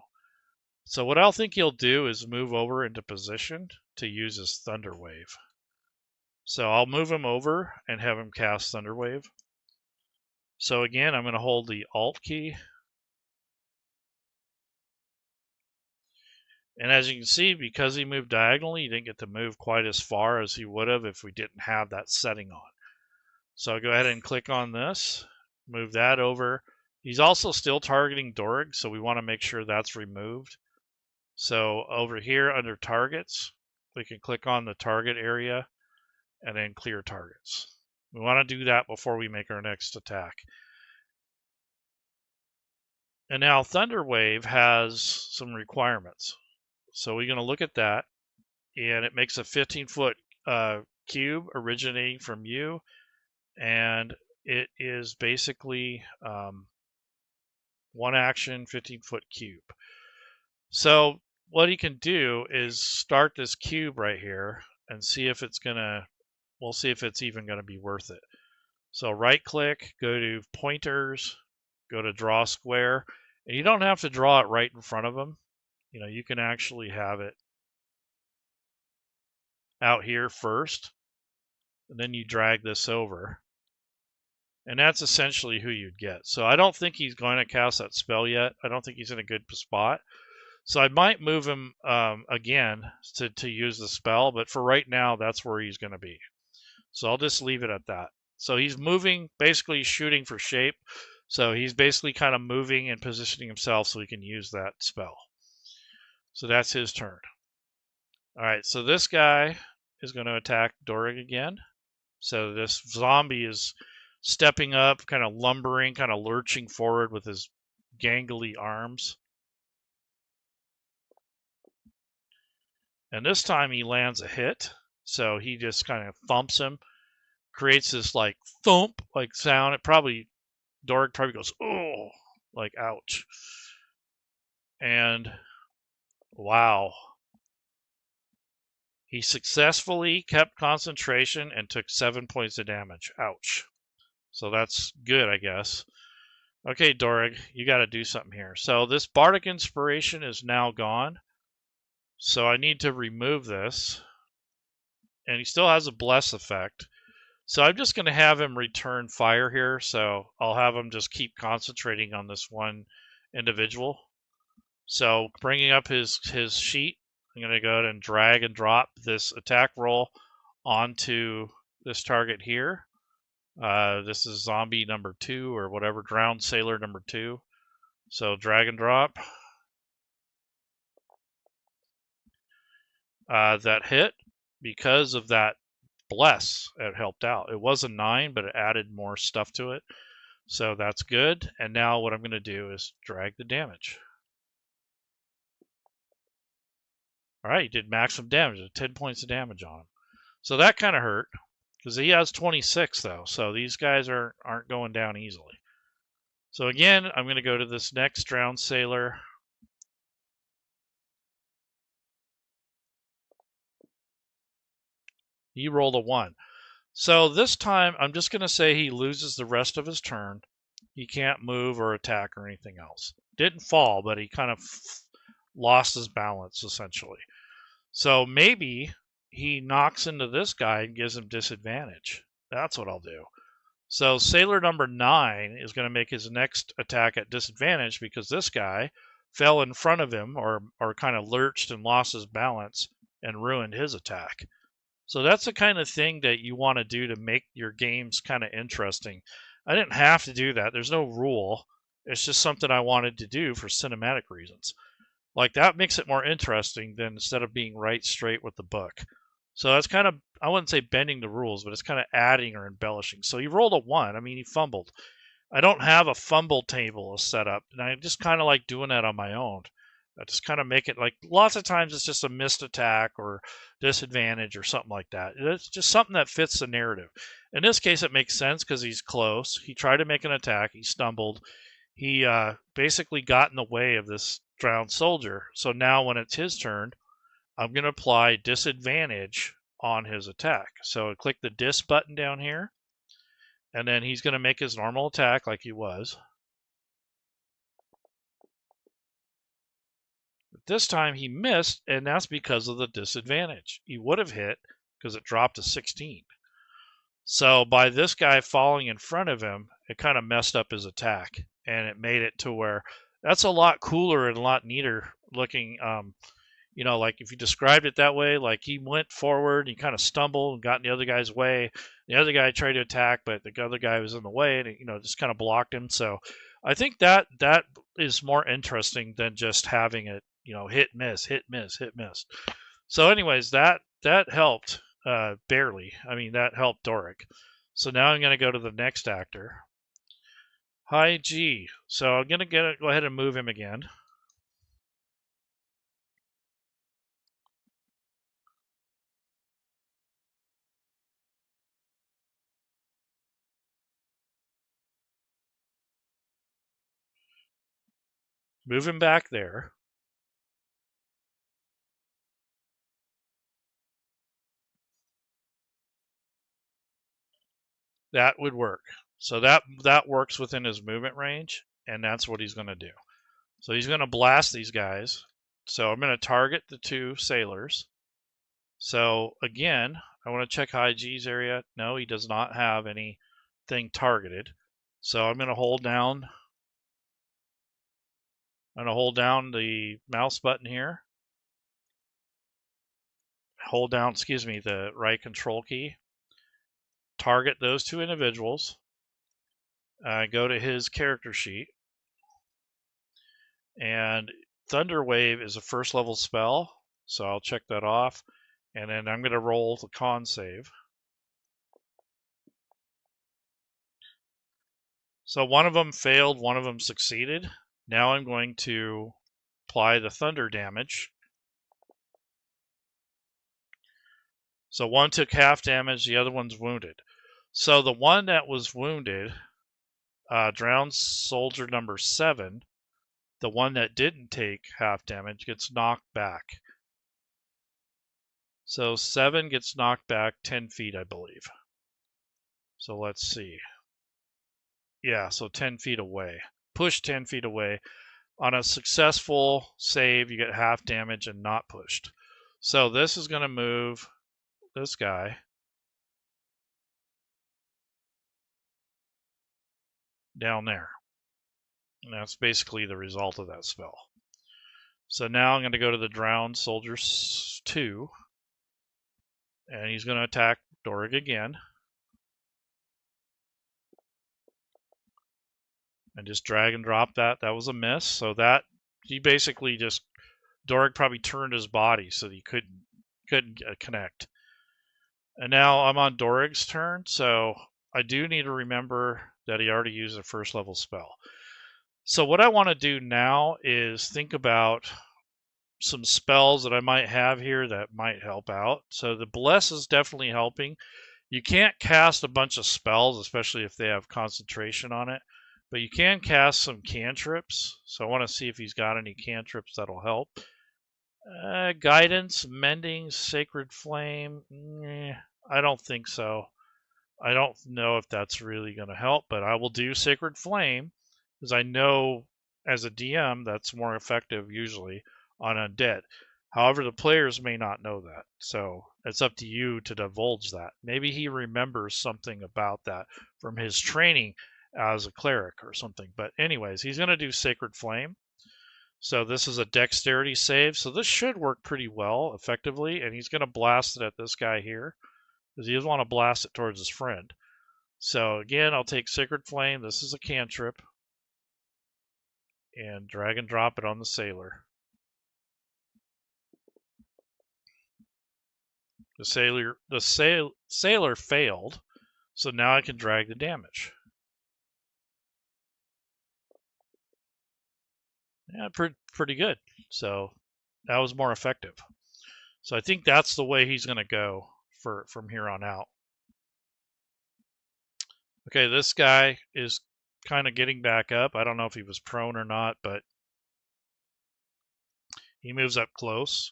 So what I'll think he'll do is move over into position to use his Thunder Wave. So I'll move him over and have him cast Thunder Wave. So again, I'm going to hold the Alt key. And as you can see, because he moved diagonally, he didn't get to move quite as far as he would have if we didn't have that setting on. So I'll go ahead and click on this, move that over. He's also still targeting Dorig, so we want to make sure that's removed. So over here under targets, we can click on the target area and then clear targets. We want to do that before we make our next attack. And now Thunder Wave has some requirements. So we're going to look at that, and it makes a 15-foot cube originating from you, and it is basically one action 15-foot cube. So what he can do is start this cube right here and see if it's we'll see if it's even going to be worth it. So right click, go to pointers, go to draw square, and you don't have to draw it right in front of him. You can actually have it out here first, and then you drag this over. And that's essentially who you'd get. So I don't think he's going to cast that spell yet. I don't think he's in a good spot. So I might move him again to use the spell, but for right now, that's where he's going to be. So I'll just leave it at that. So he's moving, basically shooting for shape. So he's basically kind of moving and positioning himself so he can use that spell. So that's his turn. All right, so this guy is going to attack Dorig again. So this zombie is stepping up, kind of lumbering, kind of lurching forward with his gangly arms. And this time he lands a hit. So he just kind of thumps him, creates this like thump like sound. Dorig probably goes, oh, like ouch. And wow. He successfully kept concentration and took 7 points of damage. Ouch. So that's good, I guess. Okay, Dorig, you got to do something here. So this Bardic Inspiration is now gone. So I need to remove this. And he still has a Bless effect. So I'm just going to have him return fire here. So I'll have him just keep concentrating on this one individual. So bringing up his sheet, I'm going to go ahead and drag and drop this attack roll onto this target here. This is zombie number 2 or whatever, drowned sailor number 2. So drag and drop. That hit because of that bless. It helped out. It was a 9, but it added more stuff to it. So that's good. And now what I'm going to do is drag the damage. All right, he did maximum damage, 10 points of damage on him. So that kind of hurt because he has 26 though. So these guys aren't going down easily. So again, I'm going to go to this next drowned sailor. He rolled a 1. So this time, I'm just going to say he loses the rest of his turn. He can't move or attack or anything else. Didn't fall, but he kind of lost his balance, essentially. So maybe he knocks into this guy and gives him disadvantage. That's what I'll do. So sailor number 9 is going to make his next attack at disadvantage because this guy fell in front of him or kind of lurched and lost his balance and ruined his attack. So that's the kind of thing that you want to do to make your games kind of interesting. I didn't have to do that. There's no rule. It's just something I wanted to do for cinematic reasons. Like that makes it more interesting than instead of being right straight with the book. So that's kind of, I wouldn't say bending the rules, but it's kind of adding or embellishing. So he rolled a 1. I mean, he fumbled. I don't have a fumble table set up, and I just kind of like doing that on my own. I just kind of make it like lots of times it's just a missed attack or disadvantage or something like that. It's just something that fits the narrative. In this case, it makes sense because he's close. He tried to make an attack. He stumbled. He basically got in the way of this drowned soldier. So now when it's his turn, I'm going to apply disadvantage on his attack. So click the dis button down here, and then he's going to make his normal attack like he was. But this time he missed, and that's because of the disadvantage. He would have hit because it dropped to 16. So by this guy falling in front of him, it kind of messed up his attack, and it made it to where that's a lot cooler and a lot neater looking. You know, like if you described it that way, like he went forward, he kind of stumbled and got in the other guy's way. The other guy tried to attack, but the other guy was in the way, and it, you know, just kind of blocked him. So I think that is more interesting than just having it, you know, hit miss, hit miss, hit miss. So, anyways, that helped barely. I mean, that helped Doric. So now I'm going to go to the next actor. Hi G. So I'm going to go ahead and move him again. Move him back there. That would work. So that works within his movement range, and that's what he's going to do. So he's going to blast these guys. So I'm going to target the 2 sailors. So again, I want to check High G's area. No, he does not have anything targeted. So I'm going to hold down. I'm going to hold down the mouse button here. Hold down, the right control key. Target those 2 individuals. Go to his character sheet. And Thunder Wave is a 1st level spell. So I'll check that off. And then I'm going to roll the con save. So one of them failed, one of them succeeded. Now I'm going to apply the thunder damage. So one took half damage, the other one's wounded. So the one that was wounded, drowned soldier number 7, the one that didn't take half damage gets knocked back. So 7 gets knocked back 10 feet, I believe. So let's see. Yeah, so 10 feet away. Push 10 feet away. On a successful save, you get half damage and not pushed. So this is going to move this guy down there. And that's basically the result of that spell. So now I'm going to go to the Drowned Soldiers 2. And he's going to attack Dorig again. And just drag and drop that. That was a miss. So that, he basically just, Dorig probably turned his body so that he couldn't connect. And now I'm on Dorig's turn, so I do need to remember that he already used a 1st level spell. So what I want to do now is think about some spells that I might have here that might help out. So the Bless is definitely helping. You can't cast a bunch of spells, especially if they have concentration on it, but you can cast some cantrips. So I want to see if he's got any cantrips that'll help. Guidance, Mending, Sacred Flame. I don't think so. I don't know if that's really going to help, but I will do Sacred Flame because I know as a DM that's more effective usually on undead. However, the players may not know that, so it's up to you to divulge that. Maybe he remembers something about that from his training as a cleric or something. But anyways, he's going to do Sacred Flame. So this is a dexterity save. So this should work pretty well, effectively. And he's going to blast it at this guy here because he doesn't want to blast it towards his friend. So again, I'll take Sacred Flame. This is a cantrip. And drag and drop it on the sailor. The sailor failed. So now I can drag the damage. Yeah, pretty good. So that was more effective. So I think that's the way he's going to go from here on out. Okay, this guy is kind of getting back up. I don't know if he was prone or not, but he moves up close.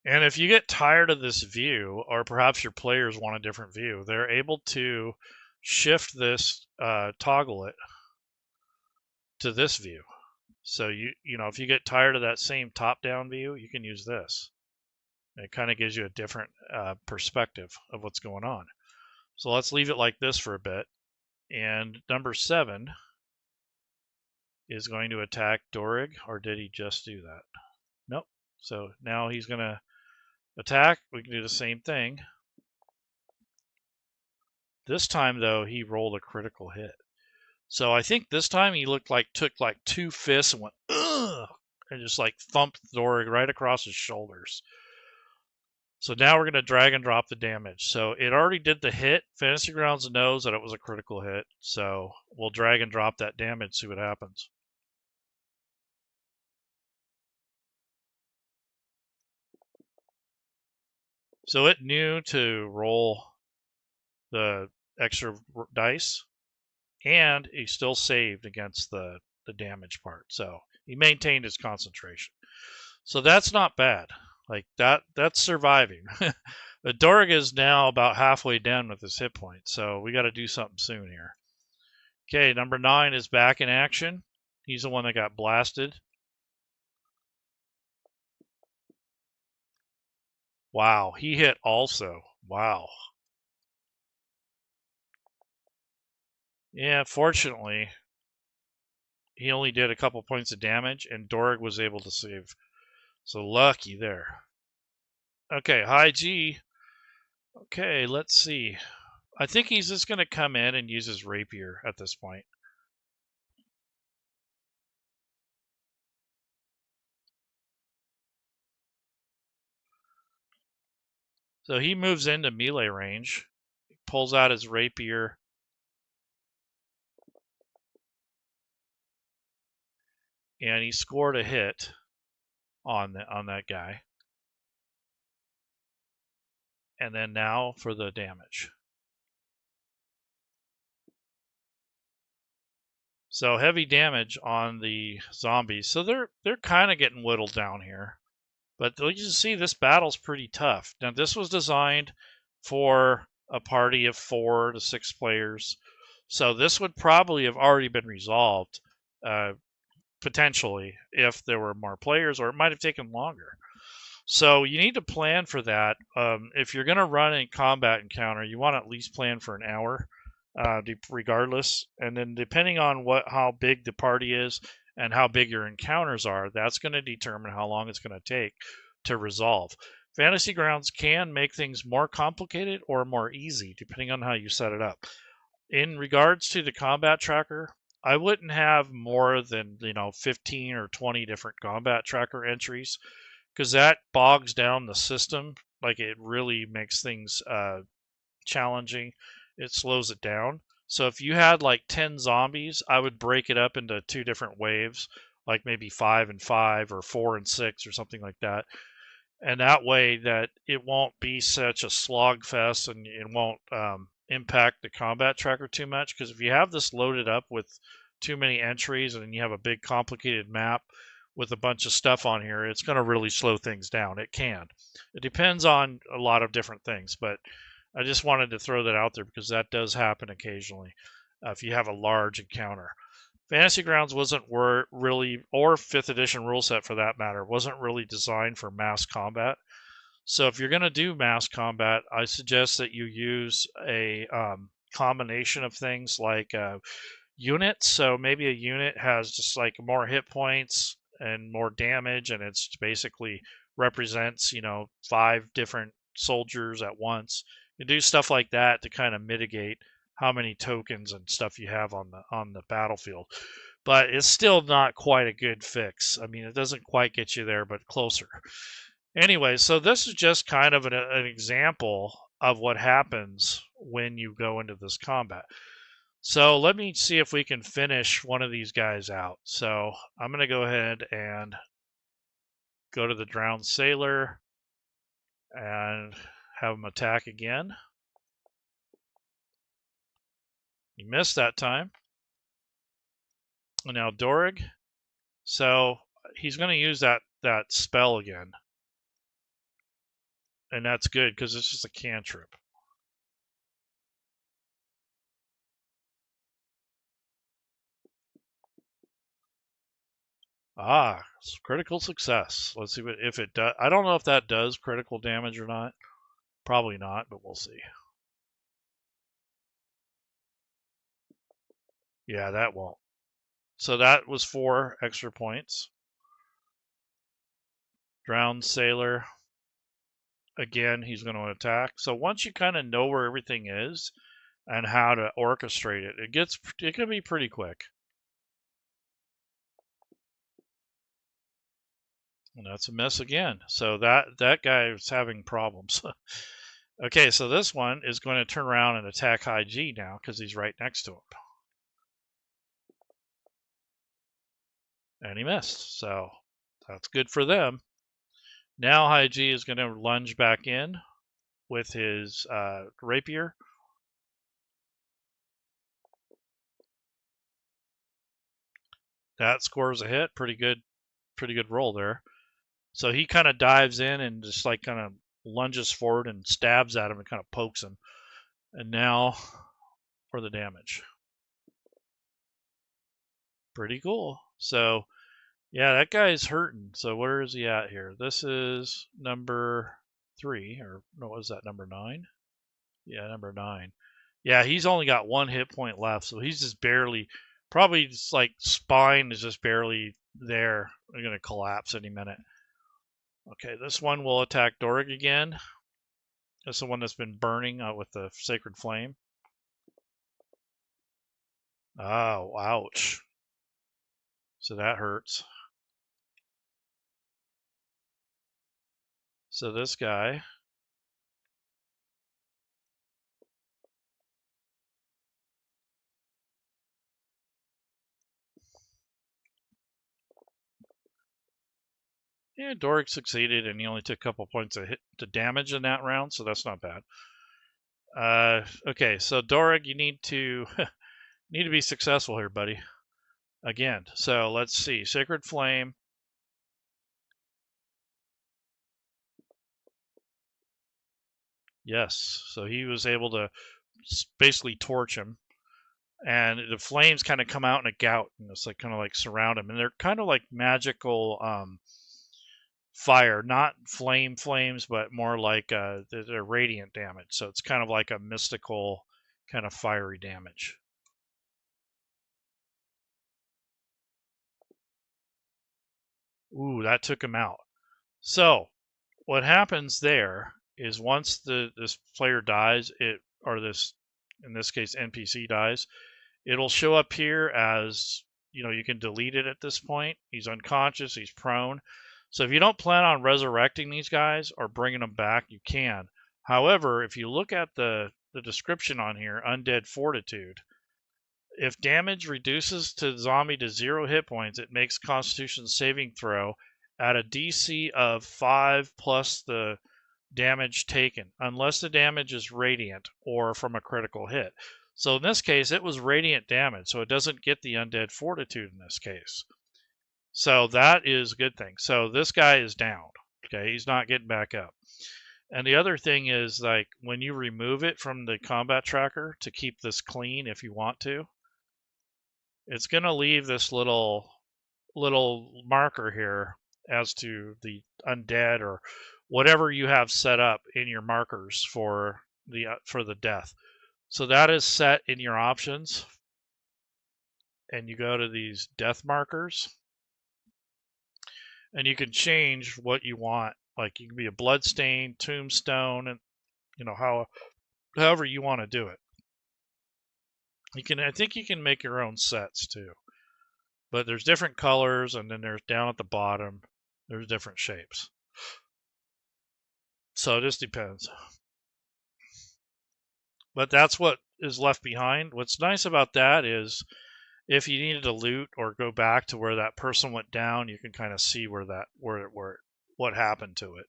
And if you get tired of this view, or perhaps your players want a different view, they're able to shift this, toggle it to this view. So you know, if you get tired of that same top-down view, you can use this. It kind of gives you a different perspective of what's going on. So let's leave it like this for a bit. And number 7 is going to attack Dorig, or did he just do that? Nope. So now he's going to attack. We can do the same thing. This time, though, he rolled a critical hit. So I think this time he took like 2 fists and went, ugh, and just like thumped Dorig right across his shoulders. So now we're going to drag and drop the damage. So it already did the hit. Fantasy Grounds knows that it was a critical hit. So we'll drag and drop that damage, see what happens. So it knew to roll the extra dice, and he still saved against the damage part. So he maintained his concentration. So that's not bad. Like that's surviving. But Dorig is now about halfway down with his hit points, so we got to do something soon here. Okay, number 9 is back in action. He's the one that got blasted. Wow, he hit also. Wow. Yeah, fortunately, he only did a couple points of damage, and Dorig was able to save. So lucky there. Okay, high G. Okay, let's see. I think he's just going to come in and use his rapier at this point. So he moves into melee range, pulls out his rapier, and he scored a hit on that guy. And then now for the damage. So heavy damage on the zombies. So they're kind of getting whittled down here. But you can see this battle's pretty tough. Now this was designed for a party of 4 to 6 players. So this would probably have already been resolved, potentially, if there were more players, or it might have taken longer. So you need to plan for that. If you're going to run a combat encounter, you want to at least plan for an hour, regardless. And then depending on how big the party is and how big your encounters are, that's going to determine how long it's going to take to resolve. Fantasy Grounds can make things more complicated or more easy, depending on how you set it up. In regards to the combat tracker, I wouldn't have more than 15 or 20 different combat tracker entries, because that bogs down the system. Like, it really makes things challenging. It slows it down. So if you had like 10 zombies, I would break it up into 2 different waves, like maybe 5 and 5 or 4 and 6 or something like that. And that way that it won't be such a slog fest, and it won't impact the combat tracker too much. Because if you have this loaded up with too many entries and you have a big complicated map with a bunch of stuff on here, it's going to really slow things down. It can. It depends on a lot of different things, but I just wanted to throw that out there because that does happen occasionally if you have a large encounter. Fantasy Grounds wasn't really, or 5th edition rule set for that matter, wasn't really designed for mass combat. So if you're going to do mass combat, I suggest that you use a combination of things like units. So maybe a unit has just like more hit points and more damage, and it's basically represents 5 different soldiers at once. You do stuff like that to kind of mitigate how many tokens and stuff you have on the battlefield. But it's still not quite a good fix. I mean, it doesn't quite get you there, but closer. Anyway, so this is just kind of an example of what happens when you go into this combat. So let me see if we can finish one of these guys out. So I'm going to go ahead and go to the drowned sailor and have him attack again. He missed that time. And now Dorig. So he's going to use that spell again. And that's good because it's just a cantrip. Ah, critical success. Let's see if it does. I don't know if that does critical damage or not. Probably not, but we'll see. Yeah, that won't. So that was 4 extra points. Drowned sailor. Again, he's going to attack. So once you kind of know where everything is and how to orchestrate it, it can be pretty quick. And that's a miss again. So that guy is having problems. Okay, so this one is going to turn around and attack High G now because he's right next to him. And he missed. So that's good for them. Now High G is going to lunge back in with his rapier. That scores a hit. Pretty good roll there. So he kind of dives in and just like kind of lunges forward and stabs at him and kind of pokes him. And now for the damage. Pretty cool. So yeah, that guy's hurting. So where is he at here? This is number 3, or no, what was that, number 9? Yeah, number 9. Yeah, he's only got 1 hit point left, so he's just barely, probably just like spine is just barely there. They're gonna collapse any minute. Okay, this one will attack Dorig again. That's the one that's been burning with the Sacred Flame. Oh, ouch. So that hurts. So this guy. Yeah, Dorig succeeded, and he only took a couple points of hit to damage in that round, so that's not bad. Okay, so Dorig, you need to be successful here, buddy. Again, so let's see. Sacred Flame. Yes, so he was able to basically torch him, and the flames kind of come out in a gout, and it's like kind of like surround him, and they're kind of like magical fire, not flames, but more like they're radiant damage. So it's kind of like a mystical kind of fiery damage. Ooh, that took him out. So what happens there is once this player dies, in this case NPC dies, it'll show up here as, you can delete it at this point. He's unconscious, he's prone. So if you don't plan on resurrecting these guys or bringing them back, you can. However, if you look at the description on here, Undead Fortitude, if damage reduces the zombie to 0 hit points, it makes Constitution saving throw at a DC of 5 plus the damage taken, unless the damage is radiant or from a critical hit. So in this case, it was radiant damage, so it doesn't get the Undead Fortitude in this case. So that is a good thing. So this guy is down. Okay, he's not getting back up. And the other thing is, like, when you remove it from the combat tracker to keep this clean, if you want to, it's going to leave this little marker here as to the undead or whatever you have set up in your markers for the death. So that is set in your options, and you go to these death markers, and you can change what you want. Like you can be a bloodstain, tombstone, and however you want to do it. You can, I think you can make your own sets too, but there's different colors, and then there's down at the bottom, there's different shapes. So it just depends. But that's what is left behind. What's nice about that is if you needed to loot or go back to where that person went down, you can kind of see what happened to it.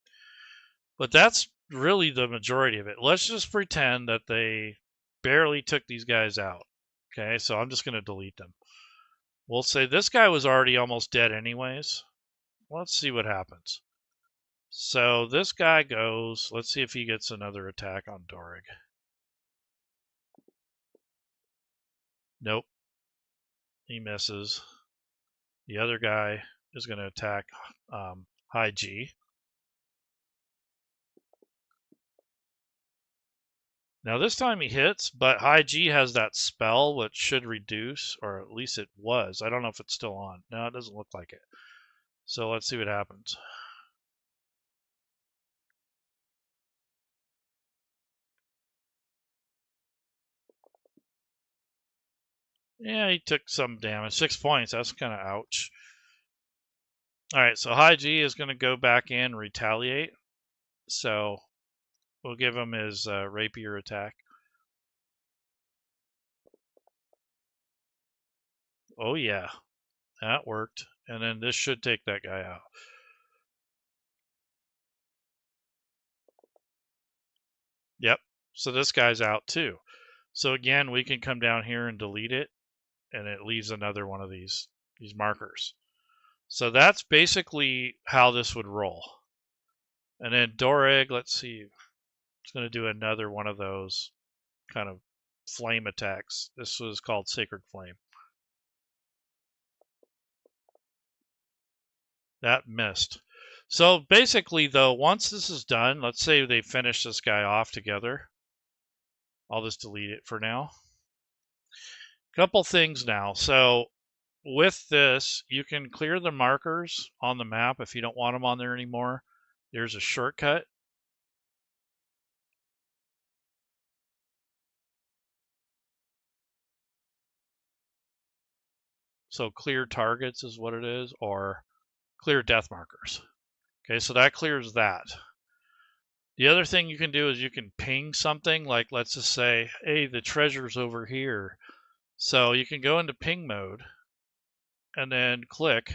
But that's really the majority of it. Let's just pretend that they barely took these guys out. Okay, so I'm just going to delete them. We'll say this guy was already almost dead anyways. Let's see what happens. So this guy goes, let's see if he gets another attack on Dorig. Nope, he misses. The other guy is going to attack High G. Now this time he hits, but High G has that spell which should reduce, or at least it was. I don't know if it's still on. No, it doesn't look like it. So let's see what happens. Yeah, he took some damage. 6 points. That's kind of ouch. Alright, so High G is going to go back in and retaliate. So we'll give him his rapier attack. Oh yeah, that worked. And then this should take that guy out. Yep, so this guy's out too. So again, we can come down here and delete it, and it leaves another one of these markers. So that's basically how this would roll. And then Dorig, let's see, it's going to do another one of those kind of flame attacks. This was called Sacred Flame. That missed. So basically, though, once this is done, let's say they finish this guy off together. I'll just delete it for now. Couple things now. So with this, you can clear the markers on the map if you don't want them on there anymore. There's a shortcut. So clear targets is what it is, or clear death markers. Okay, so that clears that. The other thing you can do is you can ping something, like let's just say, hey, the treasure's over here. So you can go into ping mode and then click,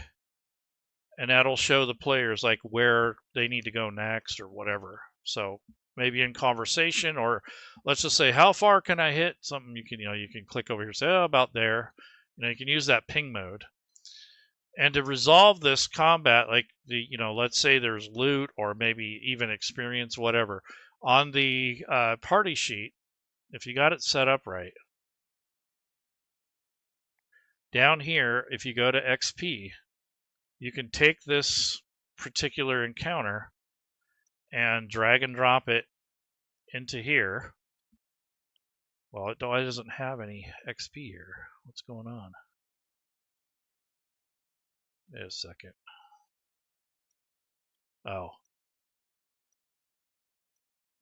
and that'll show the players like where they need to go next or whatever. So maybe in conversation, or let's just say, how far can I hit something? You can click over here and say, oh, about there. You can use that ping mode. And to resolve this combat, like let's say there's loot or maybe even experience, whatever, on the party sheet, if you got it set up right, down here, if you go to XP, you can take this particular encounter and drag and drop it into here. Well, it doesn't have any XP here. What's going on? Wait a second. Oh.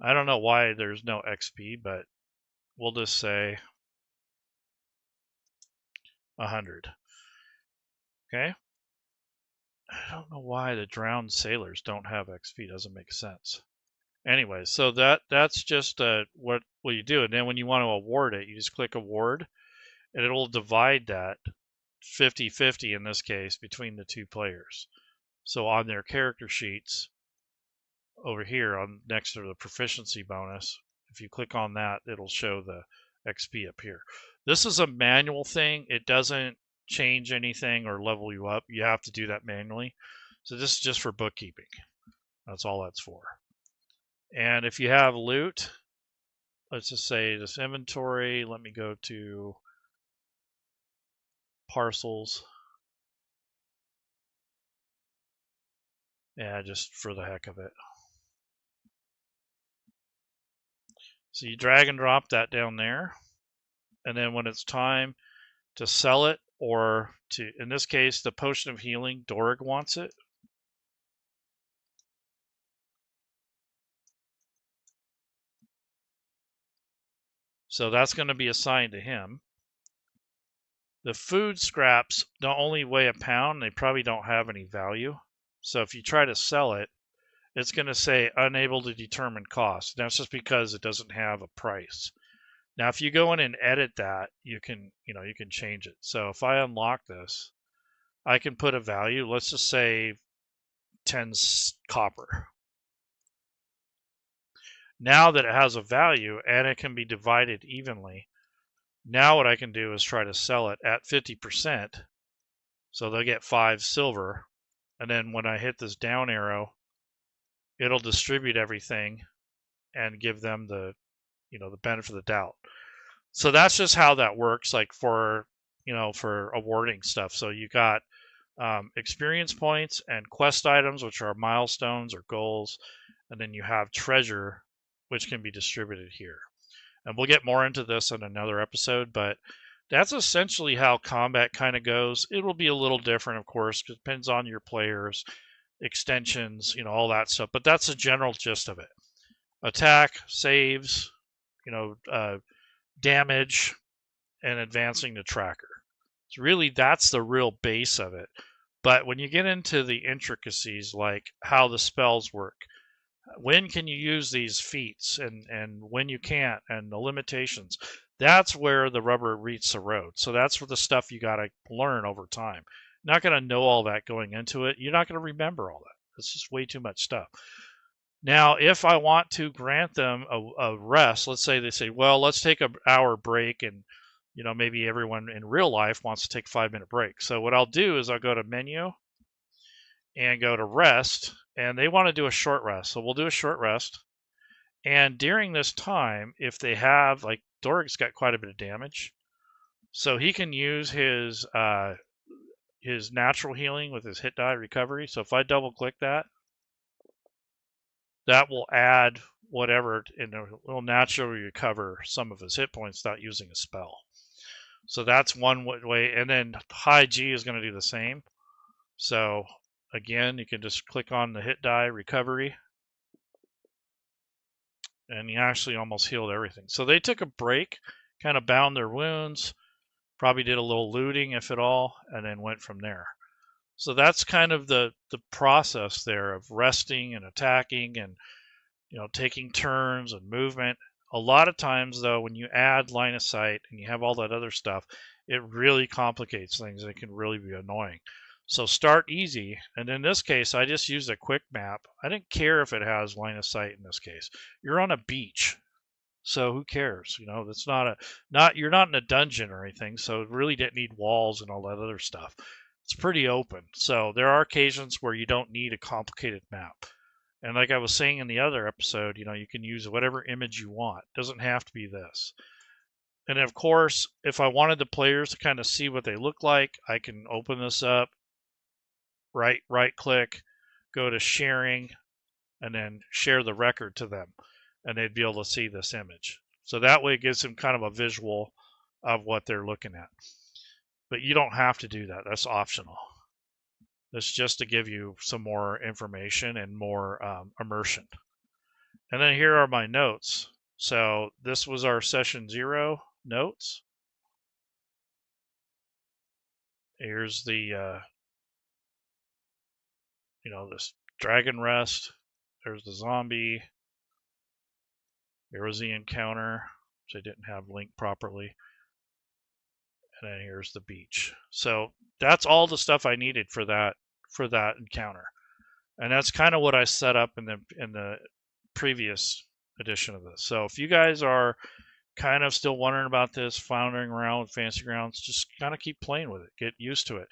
I don't know why there's no XP, but we'll just say 100. Okay? I don't know why the drowned sailors don't have XP. Doesn't make sense. Anyway, so that's just what you do. And then when you want to award it, you just click award, and it'll divide that 50-50 in this case between the two players. So on their character sheets over here on next to the proficiency bonus, if you click on that, it'll show the XP up here. This is a manual thing. It doesn't change anything or level you up. You have to do that manually. So this is just for bookkeeping. That's all that's for. And if you have loot, let's just say this inventory, let me go to parcels. Yeah, just for the heck of it. So you drag and drop that down there. And then when it's time to sell it, or to, in this case, the potion of healing, Dorig wants it. So that's going to be assigned to him. The food scraps don't only weigh a pound. They probably don't have any value. So if you try to sell it, it's going to say unable to determine cost. That's just because it doesn't have a price. Now, if you go in and edit that, you can change it. So if I unlock this, I can put a value. Let's just say 10 copper. Now that it has a value and it can be divided evenly, now what I can do is try to sell it at 50%. So they'll get 5 silver. And then when I hit this down arrow, it'll distribute everything and give them the benefit of the doubt. So that's just how that works, like for awarding stuff. So you got experience points and quest items, which are milestones or goals, and then you have treasure, which can be distributed here. And we'll get more into this in another episode, but that's essentially how combat kind of goes. It will be a little different, of course, because it depends on your players, extensions, all that stuff. But that's the general gist of it. Attack, saves, damage, and advancing the tracker. So really, that's the real base of it. But when you get into the intricacies, like how the spells work, when can you use these feats and when you can't, and the limitations, that's where the rubber meets the road. So that's where the stuff you got to learn over time. You're not going to know all that going into it. You're not going to remember all that. It's just way too much stuff. Now, if I want to grant them a rest, let's say they say, well, let's take an hour break, and maybe everyone in real life wants to take a 5-minute break. So what I'll do is I'll go to menu and go to rest, and they want to do a short rest. So we'll do a short rest. And during this time, if they have, like, Dorg's got quite a bit of damage, so he can use his natural healing with his hit die recovery. So if I double click that, that will add whatever, and it will naturally recover some of his hit points without using a spell. So that's one way. And then high G is going to do the same. So again, you can just click on the hit die recovery, and he actually almost healed everything. So they took a break, kind of bound their wounds, probably did a little looting, if at all, and then went from there. So that's kind of the process there of resting and attacking and taking turns and movement. A lot of times, though, when you add line of sight and you have all that other stuff, it really complicates things. It can really be annoying. So start easy. And in this case, I just used a quick map. I didn't care if it has line of sight in this case. You're on a beach, so who cares? That's you're not in a dungeon or anything, so it really didn't need walls and all that other stuff. It's pretty open. So there are occasions where you don't need a complicated map. And like I was saying in the other episode, you can use whatever image you want. It doesn't have to be this. And of course, if I wanted the players to kind of see what they look like, I can open this up, right click, go to sharing, and then share the record to them. And they'd be able to see this image. So that way it gives them kind of a visual of what they're looking at. But you don't have to do that. That's optional. That's just to give you some more information and more immersion. And then here are my notes. So this was our session 0 notes. Here's the, this dragon rest. There's the zombie. There was the encounter, which I didn't have linked properly. And then here's the beach. So that's all the stuff I needed for that encounter. And that's kind of what I set up in the previous edition of this. So if you guys are kind of still wondering about this, floundering around with Fantasy Grounds, just kind of keep playing with it. Get used to it.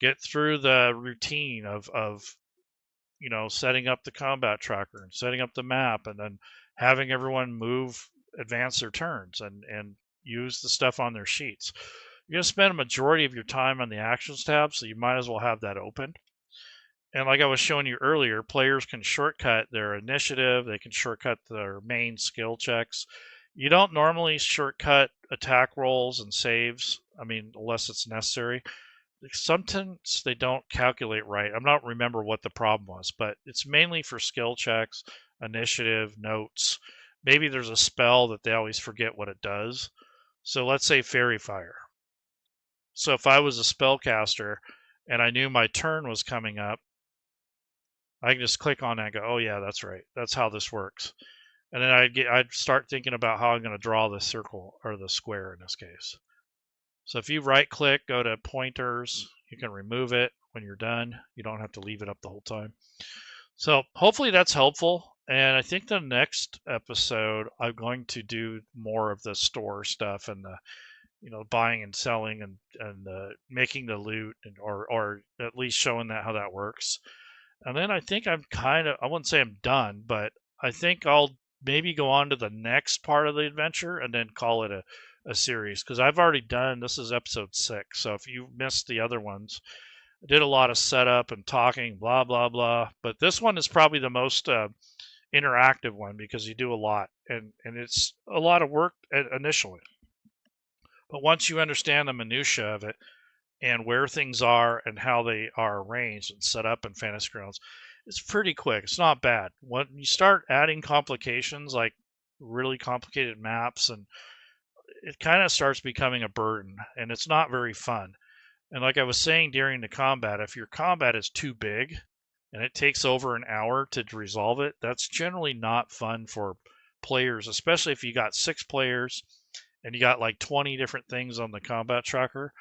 Get through the routine of setting up the combat tracker and setting up the map, and then having everyone advance their turns and use the stuff on their sheets. You're going to spend a majority of your time on the actions tab, so you might as well have that open. And like I was showing you earlier, players can shortcut their initiative. They can shortcut their main skill checks. You don't normally shortcut attack rolls and saves, unless it's necessary. Sometimes they don't calculate right. I don't remember what the problem was, but it's mainly for skill checks, initiative, notes, maybe there's a spell that they always forget what it does. So let's say Fairy Fire. So if I was a spellcaster and I knew my turn was coming up, I can just click on that and go, oh yeah, that's right. That's how this works. And then I'd start thinking about how I'm going to draw the circle, or the square in this case. So if you right click, go to pointers, you can remove it when you're done. You don't have to leave it up the whole time. So hopefully that's helpful. And I think the next episode, I'm going to do more of the store stuff and the, buying and selling and making the loot, and or at least showing that how that works. And then I think I wouldn't say I'm done, but I think I'll maybe go on to the next part of the adventure and then call it a series, because I've already done, this is episode 6. So if you missed the other ones, I did a lot of setup and talking, blah, blah, blah. But this one is probably the most interactive one, because you do a lot, and it's a lot of work initially. But once you understand the minutia of it and where things are and how they are arranged and set up in Fantasy Grounds, it's pretty quick. It's not bad. When you start adding complications, like really complicated maps, and it kind of starts becoming a burden, and it's not very fun. And like I was saying during the combat, if your combat is too big and it takes over an hour to resolve it, that's generally not fun for players, especially if you got 6 players and you got like 20 different things on the combat tracker.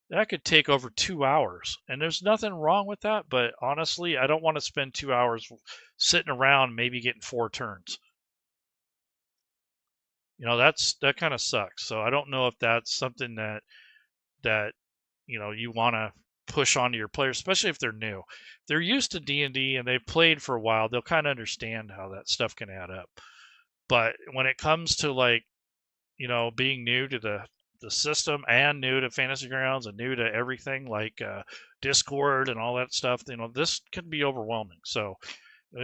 That could take over 2 hours. And there's nothing wrong with that, but honestly, I don't want to spend 2 hours sitting around maybe getting 4 turns. That kind of sucks. So I don't know if that's something that you want to push onto your players, especially if they're new. If they're used to D&D and they've played for a while, they'll kind of understand how that stuff can add up. But when it comes to being new to the system and new to Fantasy Grounds and new to everything like Discord and all that stuff, this can be overwhelming. So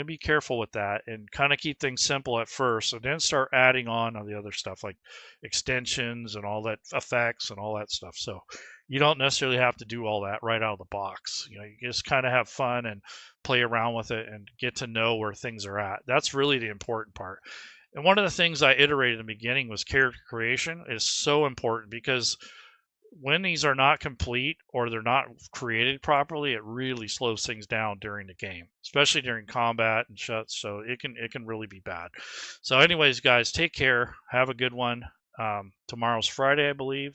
be careful with that and kind of keep things simple at first, and then start adding on the other stuff like extensions and all that, effects and all that stuff. So you don't necessarily have to do all that right out of the box. You just kind of have fun and play around with it and get to know where things are at. That's really the important part. And one of the things I iterated in the beginning was character creation is so important, because when these are not complete or they're not created properly, it really slows things down during the game, especially during combat and such. So it can really be bad. So anyways, guys, take care. Have a good one. Tomorrow's Friday, I believe.